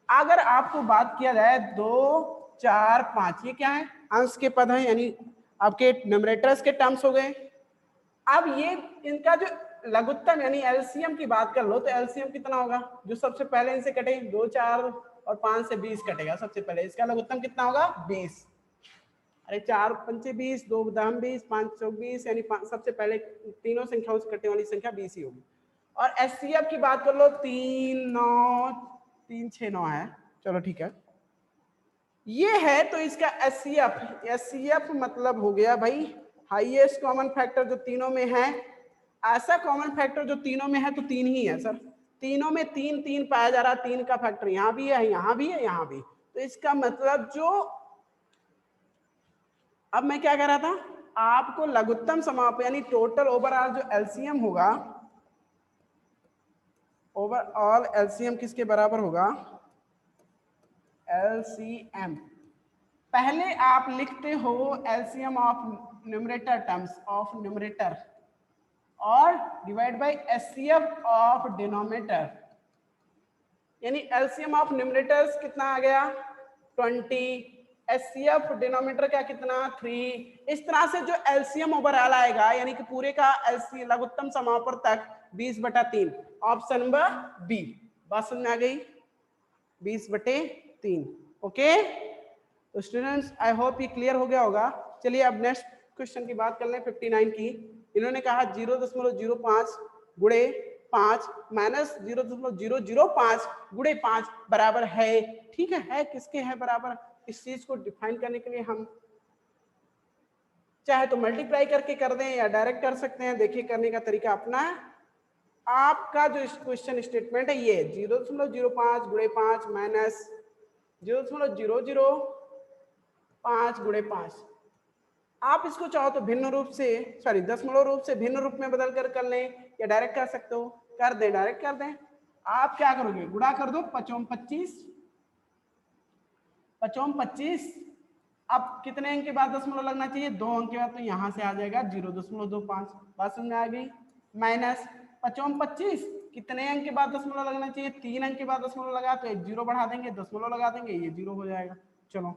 अगर आपको बात किया जाए 2, 4, 5, ये क्या है, अंश के पद हैं, यानी आपके न्यूमरेटर्स के टर्म्स हो गए। अब ये इनका जो लघुत्तम यानी एलसीएम की बात कर लो तो एलसीएम कितना होगा, जो सबसे पहले इनसे कटे 2, 4 और 5 से 20 कटेगा सबसे पहले, इसका लघुत्तम कितना होगा 20। अरे 4 पंचे 20, 2 दाम 20, 5 चौक 20, यानी सबसे पहले तीनों संख्याओं से कटने वाली संख्या 20 ही होगी। और एचसीएफ की बात कर लो 3, 9, 3, 6, 9 है, चलो ठीक है ये है। तो इसका एचसीएफ मतलब हो गया भाई हाईएस्ट कॉमन फैक्टर जो तीनों में है। ऐसा कॉमन फैक्टर जो तीनों में है तो 3 ही है सर, तीनों में 3 3 पाया जा रहा है, 3 का फैक्टर यहाँ भी है, यहाँ भी है, यहाँ भी। तो इसका मतलब जो अब मैं क्या कह रहा था, आपको लघुत्तम समाप यानी टोटल ओवरऑल जो एलसीएम होगा, ओवरऑल एलसीएम किसके बराबर होगा, एलसीएम पहले आप लिखते हो LCM of numerator terms of numerator और divide by HCF of denominator, यानी एलसीएम ऑफ न्यूमरेटर्स कितना आ गया 20, एचसीएफ डिनोमिनेटर का कितना 3। इस तरह से जो एलसीएम ओवरऑल आएगा यानी कि पूरे का एलसीएम लघुत्तम समापवर्त तक 20/3, ऑप्शन नंबर बी। बात समझ में आ गई, 20/3। ओके तो स्टूडेंट्स आई होप ये क्लियर हो गया होगा। चलिए अब नेक्स्ट क्वेश्चन की बात कर लें 59 की। इन्होंने कहा 0.05 गुणे 5 माइनस 0.005 गुणे 5 बराबर है। ठीक है किसके है बराबर, इस चीज को डिफाइन करने के लिए हम चाहे तो मल्टीप्लाई करके कर दें या डायरेक्ट कर सकते हैं। देखिए करने का तरीका अपना है। आपका जो क्वेश्चन स्टेटमेंट है ये 0.05 गुणे 5 माइनस 0.005 गुणे 5, आप इसको चाहो तो भिन्न रूप से सॉरी दशमलव रूप से भिन्न रूप में बदल कर लें या डायरेक्ट कर सकते हो, कर दें डायरेक्ट कर दें। आप क्या करोगे, गुणा कर दो 5 25, अब कितने अंक के बाद दशमलव लगना चाहिए, 2 अंक के बाद, तो यहां से आ जाएगा 0.25। बात समझ में आ गई। माइनस 5 25 कितने अंक के बाद दशमलव लगना चाहिए, 3 अंक के बाद दशमलव लगा तो एक 0 बढ़ा देंगे, दशमलव लगा देंगे, ये 0 हो जाएगा। चलो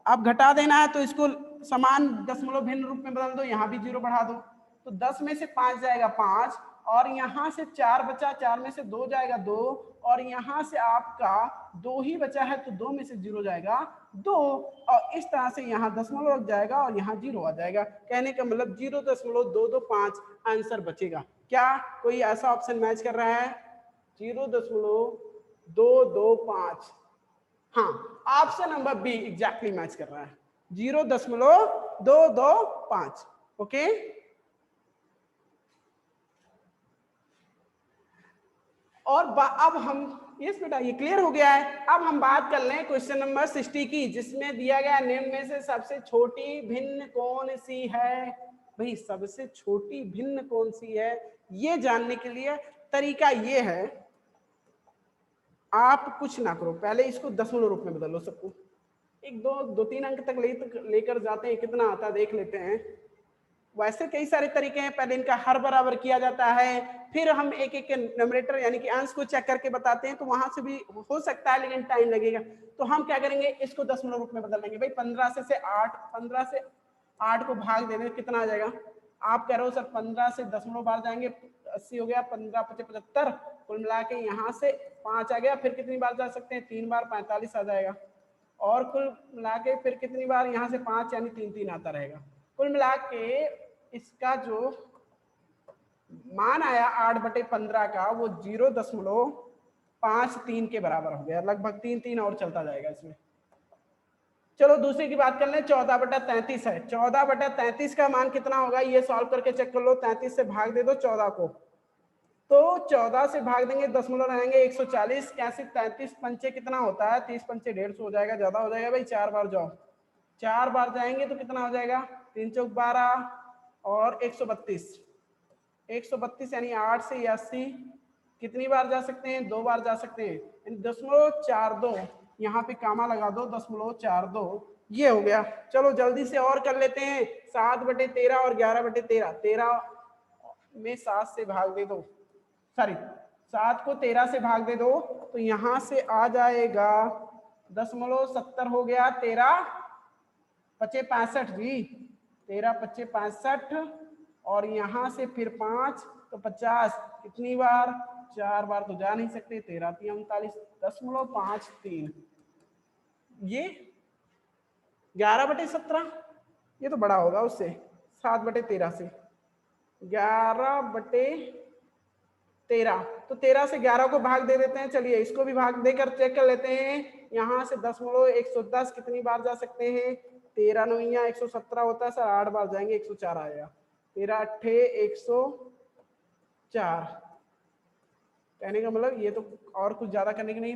अब घटा देना है तो इसको समान दशमलव भिन्न रूप में बदल दो, यहाँ भी 0 बढ़ा दो, तो 10 में से 5 जाएगा 5, और यहाँ से 4 बचा, 4 में से 2 जाएगा 2, और यहाँ से आपका 2 ही बचा है तो 2 में से 0 जाएगा 2, और इस तरह से यहाँ दशमलव लग जाएगा और यहाँ 0 आ जाएगा। कहने का मतलब 0.225 आंसर बचेगा। क्या कोई ऐसा ऑप्शन मैच कर रहा है, 0.225? हाँ option number B exactly match कर रहा है, 0.225। ओके और अब हम यस बेटा ये क्लियर हो गया है। अब हम बात कर लें क्वेश्चन नंबर 60 की, जिसमें दिया गया निम्न में से सबसे छोटी भिन्न कौन सी है। भाई सबसे छोटी भिन्न कौन सी है ये जानने के लिए तरीका ये है, आप कुछ ना करो, पहले इसको दशमलव रूप में बदलो सबको, एक दो तीन अंक तक लेकर जाते हैं, कितना आता है देख लेते हैं। वैसे कई सारे तरीके हैं, पहले इनका हर बराबर किया जाता है, फिर हम एक एक न्यूमरेटर यानी कि अंश को चेक करके बताते हैं, तो वहां से भी हो सकता है लेकिन टाइम लगेगा। तो हम क्या करेंगे, इसको दशमलव रूप में बदल देंगे। भाई 15 से 8 को भाग देने कितना आ जाएगा, आप कह रहे हो सर 15 से दशमलव बार जाएंगे 80 हो गया, 15 × 5 = 75, कुल मिला के यहाँ से 5 आ गया, फिर कितनी बार जा सकते हैं 3 बार 45 आ जाएगा, और कुल मिला के फिर कितनी बार यहाँ से 5 यानी 3 3 आता रहेगा। कुल मिला के इसका जो मान आया 8/15 का वो 0.5 5 3 के बराबर हो गया, लगभग 3 3 और चलता जाएगा इसमें। चलो दूसरी की बात कर लें, 14/33 है। 14/33 का मान कितना होगा ये सॉल्व करके चेक कर लो। 33 से भाग दे दो 14 को, तो 14 से भाग देंगे, दशमलव रहेंगे 140। कैसे 33 पंचे कितना होता है, 30 पंचे 150 हो जाएगा, ज्यादा हो जाएगा भाई। 4 बार जाओ, 4 बार जाएंगे तो कितना हो जाएगा, 3 चौक 12 और 132। 132 यानी 8 से 80 कितनी बार जा सकते हैं, 2 बार जा सकते हैं, यानी 0.42। यहाँ पे कामा लगा दो, 0.42 ये हो गया। चलो जल्दी से और कर लेते हैं। 7/13 और 11/13। 13 में 7 से भाग दे दो, सॉरी 7 को 13 से भाग दे दो, तो यहां से आ जाएगा 0.70 हो गया। 13 पचे 65 जी, 13 पचे 65 और यहां से फिर 5 तो 50। कितनी बार, 4 बार तो जा नहीं सकते। 13 3 39.53। ये 11/17, ये तो बड़ा होगा उससे, 7/13 से। 11/13, तो 13 से 11 को भाग दे देते हैं। चलिए इसको भी भाग देकर चेक कर लेते हैं। यहाँ से 10.110 कितनी बार जा सकते हैं, 13 9 117 होता है सर, 8 बार जाएंगे 104 आएगा। 13 8 104। कहने का मतलब ये तो और कुछ ज्यादा करने की नहीं,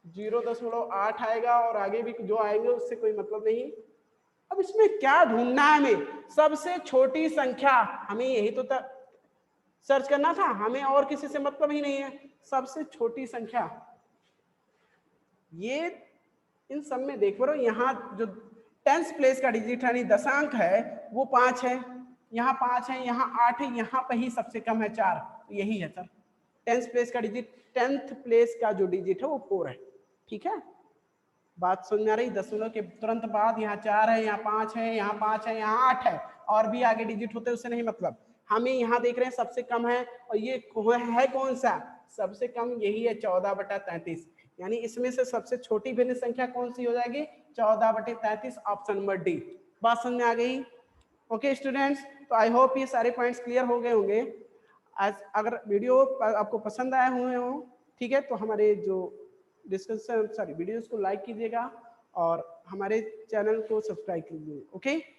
0.8 आएगा और आगे भी जो आएंगे उससे कोई मतलब नहीं। अब इसमें क्या ढूंढना है हमें, सबसे छोटी संख्या, हमें यही तो सर्च करना था, हमें और किसी से मतलब ही नहीं है। सबसे छोटी संख्या ये इन सब में देख रहे हो, यहाँ जो 10th प्लेस का डिजिट यानी दशांक है वो 5 है, यहाँ 5 है, यहाँ 8 है, यहाँ पे ही सबसे कम है 4, तो यही है सर 10th प्लेस का डिजिट। 10th प्लेस का जो डिजिट है वो 4 है। ठीक है, बात समझ में आ रही। दशमलव के तुरंत बाद यहाँ 4 है, यहाँ 5 है, यहाँ 5 है, यहाँ 8 है, और भी आगे डिजिट होते हैं उससे नहीं मतलब। हमें यहाँ देख रहे हैं सबसे कम है, और ये है कौन सा सबसे कम, यही है 14/33। यानी इसमें से सबसे छोटी भिन्न संख्या कौन सी हो जाएगी, 14/33, ऑप्शन नंबर डी। बात समझ में आ गई। ओके स्टूडेंट्स, तो आई होप ये सारे पॉइंट्स क्लियर हो गए होंगे। अगर वीडियो आपको पसंद आए हुए हो, ठीक है, तो हमारे जो डिस्कशन वीडियोस को लाइक कीजिएगा और हमारे चैनल को सब्सक्राइब कीजिए। ओके।